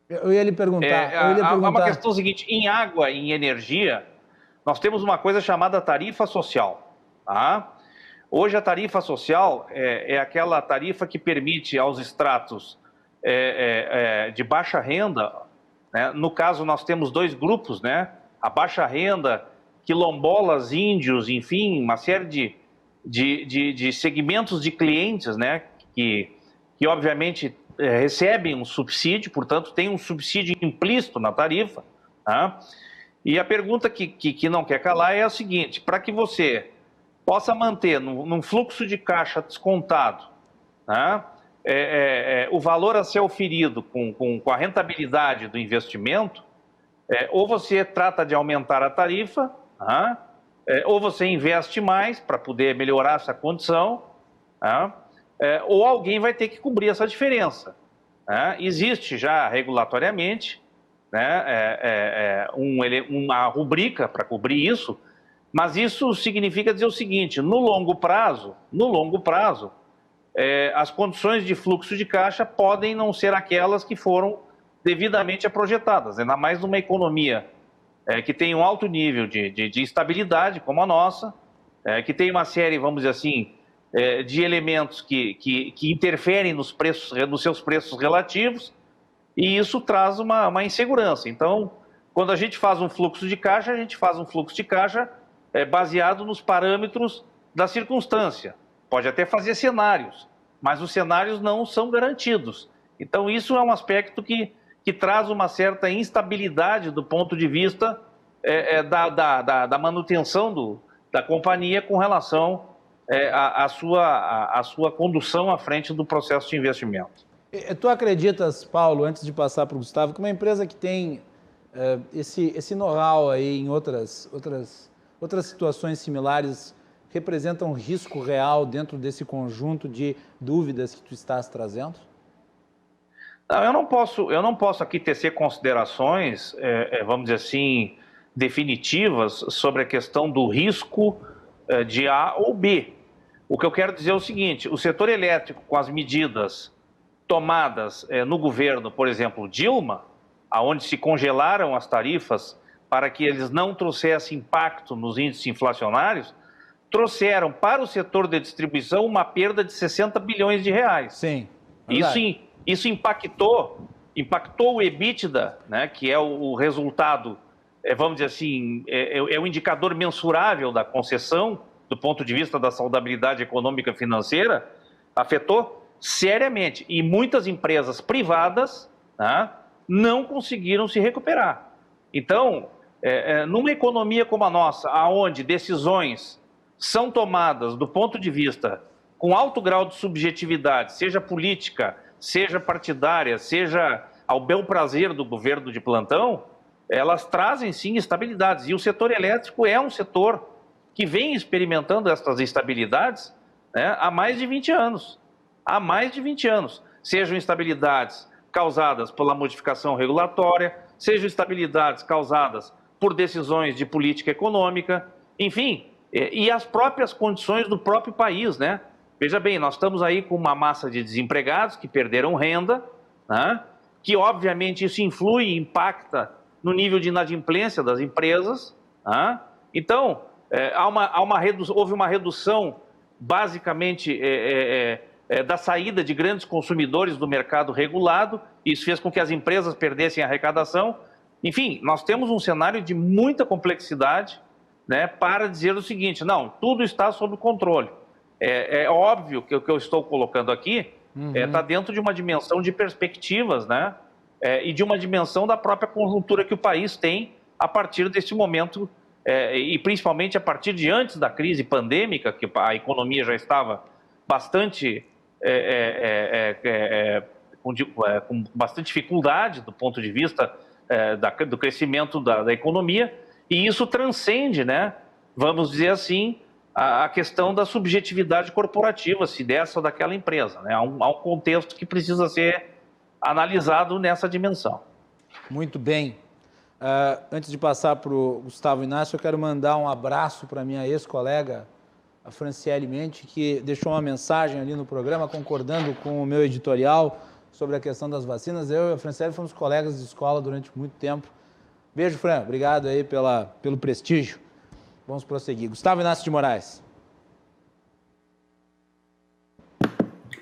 Eu ia lhe perguntar. Há uma questão seguinte: em água e em energia, nós temos uma coisa chamada tarifa social. Tá? Hoje a tarifa social é aquela tarifa que permite aos estratos de baixa renda, né? No caso nós temos 2 grupos, né? A baixa renda, quilombolas, índios, enfim, uma série de segmentos de clientes, né? Que obviamente recebem um subsídio, portanto tem um subsídio implícito na tarifa. Tá? E a pergunta que não quer calar é a seguinte: para que você possa manter num fluxo de caixa descontado, né, o valor a ser oferido com a rentabilidade do investimento, ou você trata de aumentar a tarifa, né, ou você investe mais para poder melhorar essa condição, né, ou alguém vai ter que cobrir essa diferença. Né? Existe já regulatoriamente, né, uma rubrica para cobrir isso, mas isso significa dizer o seguinte: no longo prazo, as condições de fluxo de caixa podem não ser aquelas que foram devidamente projetadas, ainda mais numa economia que tem um alto nível de instabilidade, como a nossa, que tem uma série, vamos dizer assim, de elementos que interferem nos seus preços relativos, e isso traz uma insegurança. Então, quando a gente faz um fluxo de caixa, baseado nos parâmetros da circunstância. Pode até fazer cenários, mas os cenários não são garantidos. Então, isso é um aspecto que traz uma certa instabilidade do ponto de vista da manutenção da companhia com relação à sua condução à frente do processo de investimento. Tu acreditas, Paulo, antes de passar para o Gustavo, que uma empresa que tem esse know-how aí em outras situações similares representa um risco real dentro desse conjunto de dúvidas que tu estás trazendo? Não, eu não posso aqui tecer considerações, vamos dizer assim, definitivas sobre a questão do risco de A ou B. O que eu quero dizer é o seguinte: o setor elétrico, com as medidas tomadas no governo, por exemplo, Dilma, aonde se congelaram as tarifas para que eles não trouxessem impacto nos índices inflacionários, trouxeram para o setor de distribuição uma perda de 60 bilhões de reais. Sim. Isso impactou o EBITDA, né, que é o resultado, vamos dizer assim, é o indicador mensurável da concessão, do ponto de vista da saudabilidade econômica e financeira, afetou seriamente. E muitas empresas privadas, né, não conseguiram se recuperar. Então, numa economia como a nossa, onde decisões são tomadas do ponto de vista com alto grau de subjetividade, seja política, seja partidária, seja ao bel prazer do governo de plantão, elas trazem sim instabilidades. E o setor elétrico é um setor que vem experimentando essas instabilidades, né, há mais de 20 anos. Há mais de 20 anos. Sejam instabilidades causadas pela modificação regulatória, sejam instabilidades causadas por decisões de política econômica, enfim, e as próprias condições do próprio país, né? Veja bem, nós estamos aí com uma massa de desempregados que perderam renda, né? Que obviamente isso influi e impacta no nível de inadimplência das empresas, né? Então, houve uma redução basicamente da saída de grandes consumidores do mercado regulado, isso fez com que as empresas perdessem a arrecadação. Enfim, nós temos um cenário de muita complexidade, né, para dizer o seguinte: não, tudo está sob controle. É óbvio que o que eu estou colocando aqui está dentro de uma dimensão de perspectivas, né, e de uma dimensão da própria conjuntura que o país tem a partir desse momento, e principalmente a partir de antes da crise pandêmica, que a economia já estava bastante com bastante dificuldade do ponto de vista do crescimento da economia, e isso transcende, né, vamos dizer assim, a questão da subjetividade corporativa, se dessa ou daquela empresa, né? Há um contexto que precisa ser analisado nessa dimensão. Muito bem. Antes de passar para o Gustavo Inácio, eu quero mandar um abraço para a minha ex-colega, a Franciele Mente, que deixou uma mensagem ali no programa concordando com o meu editorial sobre a questão das vacinas. Eu e a Franciele fomos colegas de escola durante muito tempo. Beijo, Fran. Obrigado aí pelo prestígio. Vamos prosseguir. Gustavo Inácio de Moraes.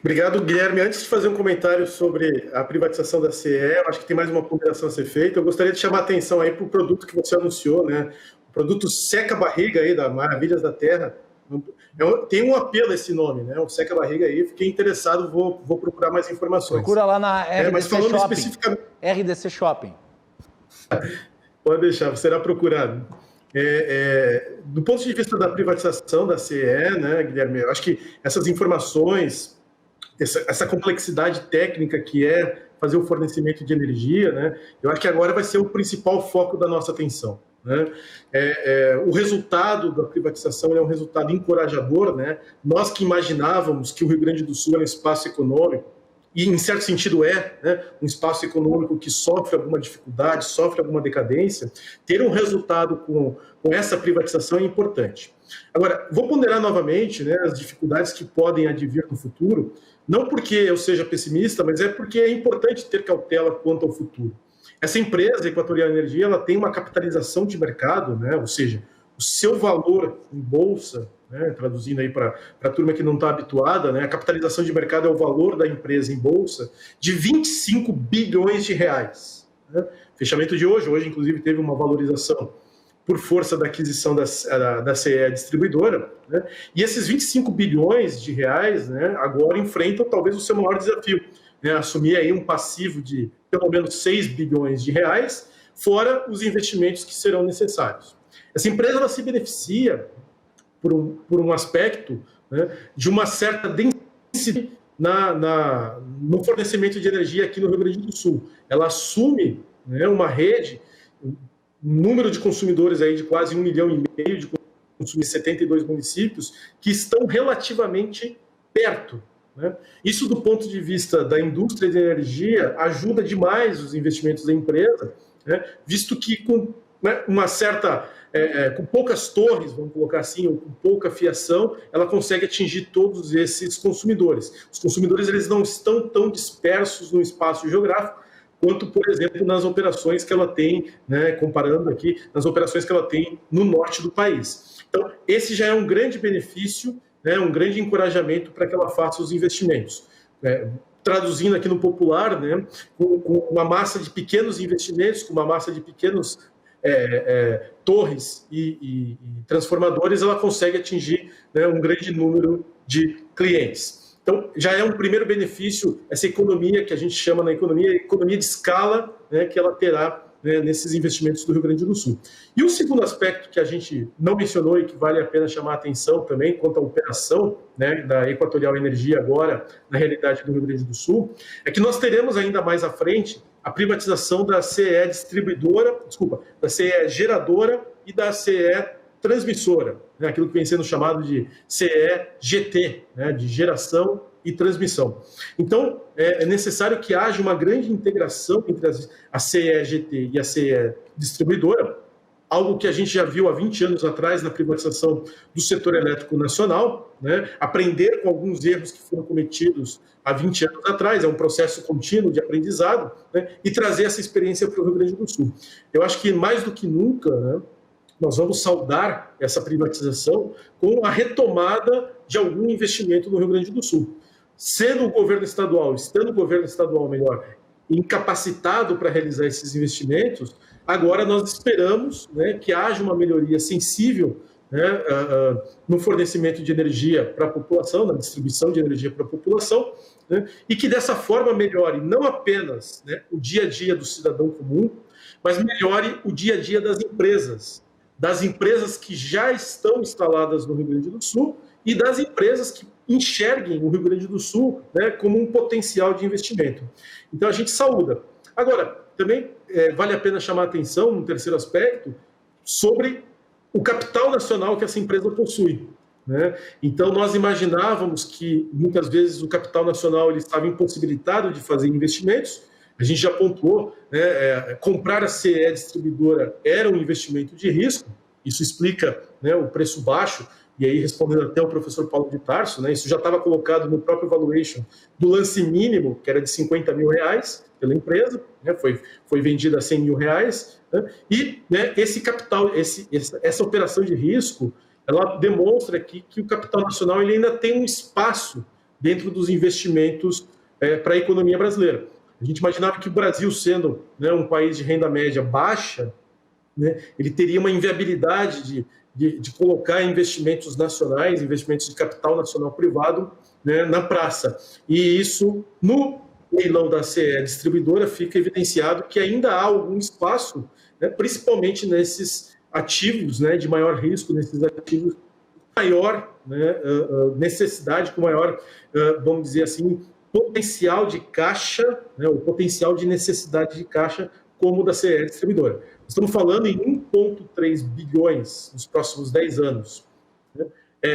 Obrigado, Guilherme. Antes de fazer um comentário sobre a privatização da CE, eu acho que tem mais uma ponderação a ser feita. Eu gostaria de chamar a atenção aí para o produto que você anunciou, né? O produto Seca-Barriga aí, da Maravilhas da Terra. Tem um apelo esse nome, né? O Seca-Barriga aí. Fiquei interessado, vou procurar mais informações. Procura lá na RDC mas falando Shopping. Especificamente... RDC Shopping. Pode deixar, será procurado. Do ponto de vista da privatização da CE, né, Guilherme, eu acho que essas informações, essa complexidade técnica que é fazer o fornecimento de energia, né, eu acho que agora vai ser o principal foco da nossa atenção. Né? O resultado da privatização é um resultado encorajador. Né? Nós que imaginávamos que o Rio Grande do Sul era um espaço econômico, e em certo sentido né, um espaço econômico que sofre alguma dificuldade, sofre alguma decadência, ter um resultado com essa privatização é importante. Agora, vou ponderar novamente, né, as dificuldades que podem advir no futuro, não porque eu seja pessimista, mas é porque é importante ter cautela quanto ao futuro. Essa empresa, Equatorial Energia, ela tem uma capitalização de mercado, né, ou seja, o seu valor em bolsa, né, traduzindo aí para a turma que não está habituada, né, a capitalização de mercado é o valor da empresa em bolsa de 25 bilhões de reais. Né? Fechamento de hoje inclusive teve uma valorização por força da aquisição da CE Distribuidora, né? E esses 25 bilhões de reais, né, agora enfrentam talvez o seu maior desafio, né, assumir aí um passivo de pelo menos 6 bilhões de reais, fora os investimentos que serão necessários. Essa empresa ela se beneficia por um aspecto, né, de uma certa densidade no fornecimento de energia aqui no Rio Grande do Sul. Ela assume, né, uma rede, um número de consumidores aí de quase 1,5 milhão de consumidores, 72 municípios, que estão relativamente perto. Né? Isso, do ponto de vista da indústria de energia, ajuda demais os investimentos da empresa, né, visto que com, né, uma certa... com poucas torres, vamos colocar assim, ou com pouca fiação, ela consegue atingir todos esses consumidores. Os consumidores eles não estão tão dispersos no espaço geográfico quanto, por exemplo, nas operações que ela tem, né, comparando aqui, nas operações que ela tem no norte do país. Então, esse já é um grande benefício, né, um grande encorajamento para que ela faça os investimentos. Traduzindo aqui no popular, né, com uma massa de pequenos investimentos, com uma massa de pequenos torres e transformadores, ela consegue atingir, né, um grande número de clientes. Então, já é um primeiro benefício, essa economia que a gente chama na economia de escala, né, que ela terá, né, nesses investimentos do Rio Grande do Sul. E o segundo aspecto que a gente não mencionou e que vale a pena chamar a atenção também, quanto à operação, né, da Equatorial Energia agora, na realidade do Rio Grande do Sul, é que nós teremos ainda mais à frente a privatização da CE Distribuidora, da CE Geradora e da CE Transmissora, né, aquilo que vem sendo chamado de CE-GT, né, de geração e transmissão. Então, é necessário que haja uma grande integração entre a CE-GT e a CE Distribuidora, algo que a gente já viu há 20 anos atrás na privatização do setor elétrico nacional, né? Aprender com alguns erros que foram cometidos há 20 anos atrás, é um processo contínuo de aprendizado, né? E trazer essa experiência para o Rio Grande do Sul. Eu acho que mais do que nunca, né, nós vamos saudar essa privatização com a retomada de algum investimento no Rio Grande do Sul. Estando o governo estadual melhor, incapacitado para realizar esses investimentos, agora nós esperamos, né, que haja uma melhoria sensível, né, no fornecimento de energia para a população, na distribuição de energia para a população, né, e que dessa forma melhore não apenas, né, o dia a dia do cidadão comum, mas melhore o dia a dia das empresas que já estão instaladas no Rio Grande do Sul e das empresas que enxerguem o Rio Grande do Sul, né, como um potencial de investimento. Então a gente saúda. Agora, também vale a pena chamar a atenção, no terceiro aspecto, sobre o capital nacional que essa empresa possui, né? Então nós imaginávamos que muitas vezes o capital nacional ele estava impossibilitado de fazer investimentos. A gente já pontuou, né, comprar a CE Distribuidora era um investimento de risco, isso explica, né, o preço baixo, e aí respondendo até o professor Paulo de Tarso, né, isso já estava colocado no próprio valuation do lance mínimo, que era de R$50 mil pela empresa, né, foi vendida a R$100 mil, né, e, né, esse capital, essa operação de risco, ela demonstra que o capital nacional ele ainda tem um espaço dentro dos investimentos para a economia brasileira. A gente imaginava que o Brasil, sendo, né, um país de renda média baixa, né, ele teria uma inviabilidade de colocar investimentos nacionais, investimentos de capital nacional privado, né, na praça. E isso, no leilão da CE Distribuidora, fica evidenciado que ainda há algum espaço, né, principalmente nesses ativos, né, de maior risco, nesses ativos com maior, né, necessidade, com maior, vamos dizer assim, potencial de caixa, né, o potencial de necessidade de caixa, como o da CE Distribuidora. Estamos falando em 1,3 bilhões nos próximos 10 anos, né,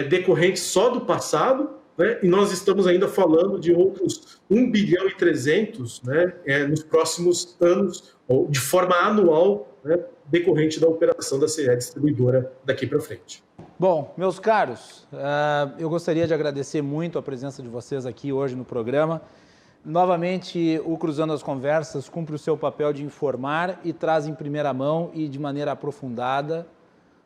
decorrente só do passado, né, e nós estamos ainda falando de outros 1 bilhão e 300, né, nos próximos anos, ou de forma anual, né, decorrente da operação da CE Distribuidora daqui para frente. Bom, meus caros, eu gostaria de agradecer muito a presença de vocês aqui hoje no programa. Novamente, o Cruzando as Conversas cumpre o seu papel de informar e traz em primeira mão e de maneira aprofundada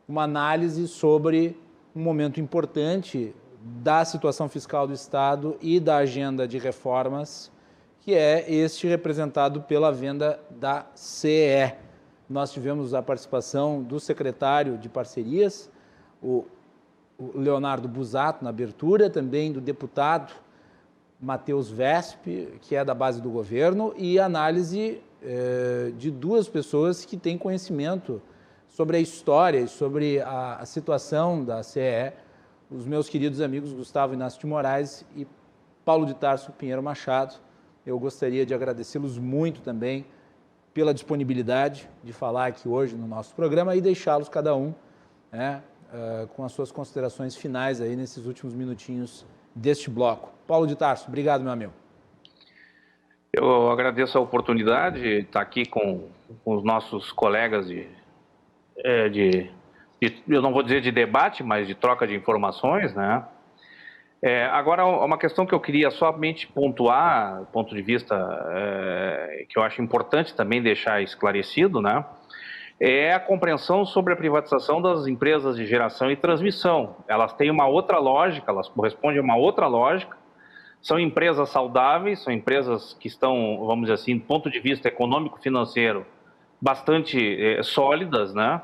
uma análise sobre um momento importante da situação fiscal do Estado e da agenda de reformas, que é este representado pela venda da CE. Nós tivemos a participação do secretário de Parcerias, o Leonardo Busato, na abertura, também do deputado Matheus Vesp, que é da base do governo, e análise de duas pessoas que têm conhecimento sobre a história e sobre a situação da CE, os meus queridos amigos Gustavo Inácio de Moraes e Paulo de Tarso Pinheiro Machado. Eu gostaria de agradecê-los muito também pela disponibilidade de falar aqui hoje no nosso programa e deixá-los cada um, né, com as suas considerações finais aí nesses últimos minutinhos deste bloco. Paulo de Tarso, obrigado, meu amigo. Eu agradeço a oportunidade de estar aqui com os nossos colegas eu não vou dizer de debate, mas de troca de informações, né? Agora, uma questão que eu queria somente pontuar, do ponto de vista que eu acho importante também deixar esclarecido, né? É a compreensão sobre a privatização das empresas de geração e transmissão. Elas têm uma outra lógica, elas correspondem a uma outra lógica. São empresas saudáveis, são empresas que estão, vamos dizer assim, do ponto de vista econômico-financeiro, bastante sólidas, né?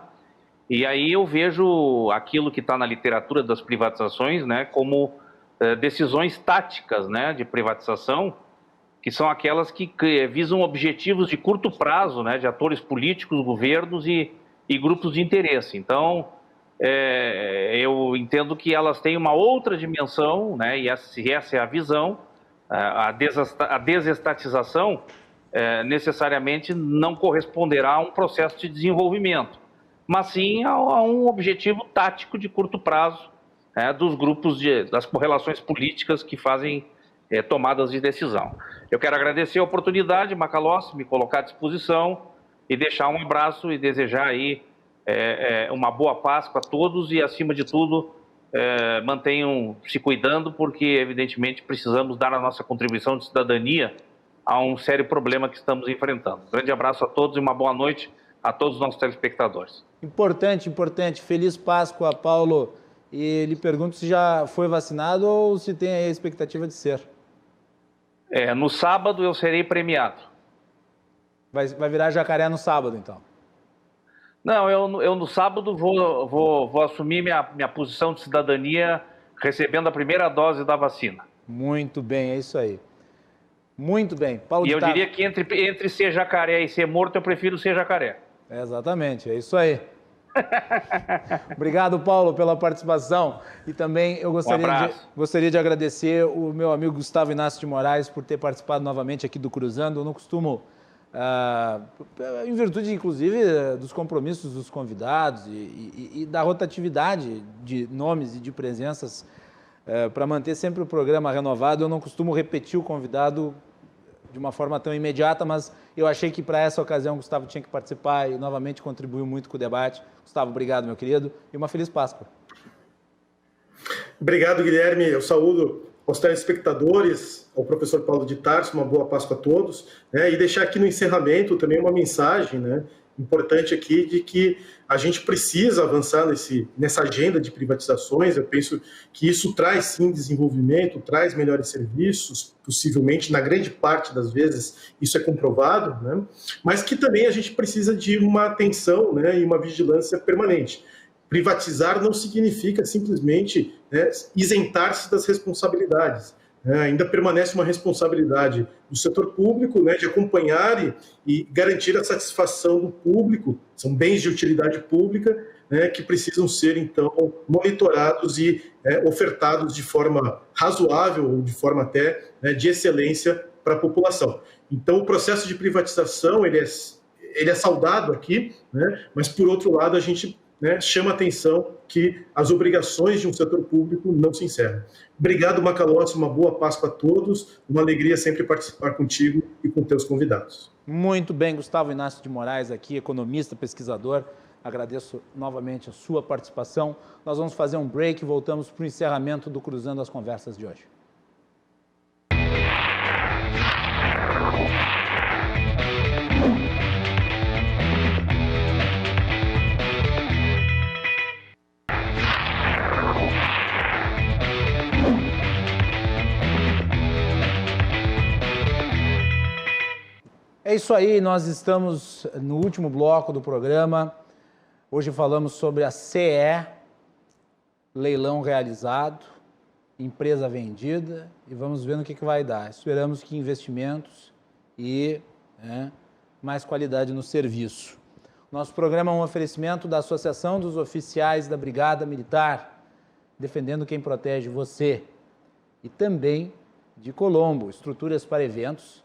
E aí eu vejo aquilo que está na literatura das privatizações, né, como decisões táticas, né, de privatização, que são aquelas que visam objetivos de curto prazo, né, de atores políticos, governos e grupos de interesse. Então, eu entendo que elas têm uma outra dimensão, né, e essa é a visão. A desestatização necessariamente não corresponderá a um processo de desenvolvimento, mas sim a um objetivo tático de curto prazo dos grupos, das correlações políticas que fazem tomadas de decisão. Eu quero agradecer a oportunidade, Macalossi, me colocar à disposição e deixar um abraço e desejar aí uma boa Páscoa a todos e, acima de tudo, mantenham se cuidando, porque, evidentemente, precisamos dar a nossa contribuição de cidadania a um sério problema que estamos enfrentando. Um grande abraço a todos e uma boa noite a todos os nossos telespectadores. Importante, importante. Feliz Páscoa, Paulo. E lhe pergunto se já foi vacinado ou se tem aí a expectativa de ser. No sábado eu serei premiado. Vai virar jacaré no sábado, então? Não, eu no sábado vou assumir minha posição de cidadania recebendo a primeira dose da vacina. Muito bem, é isso aí. Muito bem. Paulo e eu diria que entre ser jacaré e ser morto, eu prefiro ser jacaré. Exatamente, é isso aí. Obrigado, Paulo, pela participação. E também eu gostaria de agradecer o meu amigo Gustavo Inácio de Moraes por ter participado novamente aqui do Cruzando. Eu não costumo, em virtude, inclusive, dos compromissos dos convidados e da rotatividade de nomes e de presenças, para manter sempre o programa renovado, eu não costumo repetir o convidado de uma forma tão imediata, mas eu achei que para essa ocasião o Gustavo tinha que participar e novamente contribuiu muito com o debate. Gustavo, obrigado, meu querido, e uma feliz Páscoa. Obrigado, Guilherme. Eu saúdo aos telespectadores, ao professor Paulo de Tarso, uma boa Páscoa a todos, né? E deixar aqui no encerramento também uma mensagem, né, importante aqui de que a gente precisa avançar nessa agenda de privatizações. Eu penso que isso traz, sim, desenvolvimento, traz melhores serviços, possivelmente, na grande parte das vezes, isso é comprovado, né? Mas que também a gente precisa de uma atenção, né, e uma vigilância permanente. Privatizar não significa simplesmente, né, isentar-se das responsabilidades. Ainda permanece uma responsabilidade do setor público, né, de acompanhar e garantir a satisfação do público. São bens de utilidade pública, né, que precisam ser, então, monitorados e ofertados de forma razoável, ou de forma até, né, de excelência para a população. Então, o processo de privatização ele é saudado aqui, né, mas, por outro lado, a gente, né, chama a atenção que as obrigações de um setor público não se encerram. Obrigado, Macalossi, uma boa Páscoa a todos, uma alegria sempre participar contigo e com teus convidados. Muito bem, Gustavo Inácio de Moraes aqui, economista, pesquisador, agradeço novamente a sua participação. Nós vamos fazer um break e voltamos para o encerramento do Cruzando as Conversas de hoje. É isso aí, nós estamos no último bloco do programa. Hoje falamos sobre a CE, leilão realizado, empresa vendida, e vamos ver no que vai dar. Esperamos que investimentos e mais qualidade no serviço. Nosso programa é um oferecimento da Associação dos Oficiais da Brigada Militar, defendendo quem protege você, e também de Colombo, estruturas para eventos,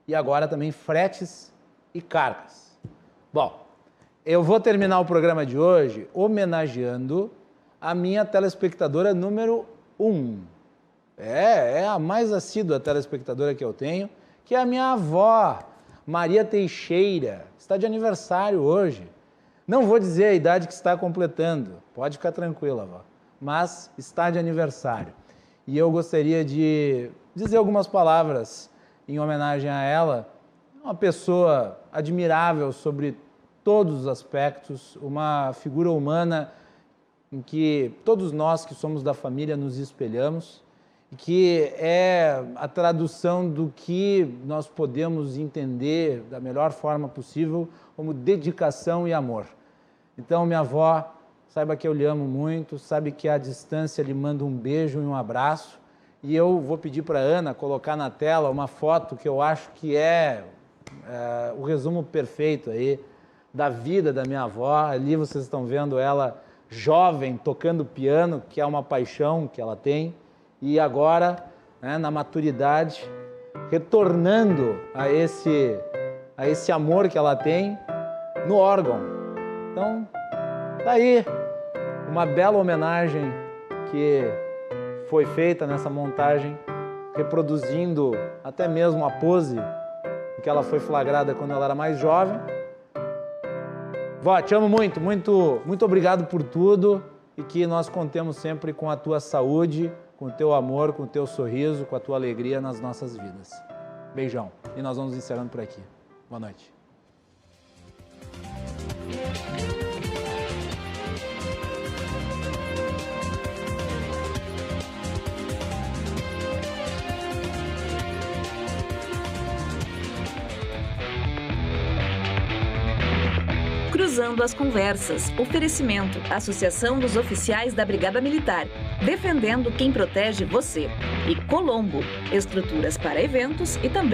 e agora também fretes e cargas. Bom, eu vou terminar o programa de hoje homenageando a minha telespectadora número 1. É a mais assídua telespectadora que eu tenho, que é a minha avó, Maria Teixeira. Está de aniversário hoje. Não vou dizer a idade que está completando, pode ficar tranquila, avó, mas está de aniversário. E eu gostaria de dizer algumas palavras em homenagem a ela, uma pessoa admirável sobre todos os aspectos, uma figura humana em que todos nós que somos da família nos espelhamos e que é a tradução do que nós podemos entender da melhor forma possível como dedicação e amor. Então, minha avó, saiba que eu lhe amo muito, sabe que à distância lhe mando um beijo e um abraço. E eu vou pedir para a Ana colocar na tela uma foto que eu acho que é o resumo perfeito aí da vida da minha avó. Ali vocês estão vendo ela jovem, tocando piano, que é uma paixão que ela tem. E agora, na maturidade, retornando a esse amor que ela tem no órgão. Então, tá aí uma bela homenagem que foi feita nessa montagem, reproduzindo até mesmo a pose em que ela foi flagrada quando ela era mais jovem. Vó, te amo muito, muito, muito obrigado por tudo e que nós contemos sempre com a tua saúde, com o teu amor, com o teu sorriso, com a tua alegria nas nossas vidas. Beijão. E nós vamos encerrando por aqui. Boa noite. Cruzando as Conversas. Oferecimento. Associação dos Oficiais da Brigada Militar. Defendendo quem protege você. E Colombo. Estruturas para eventos e também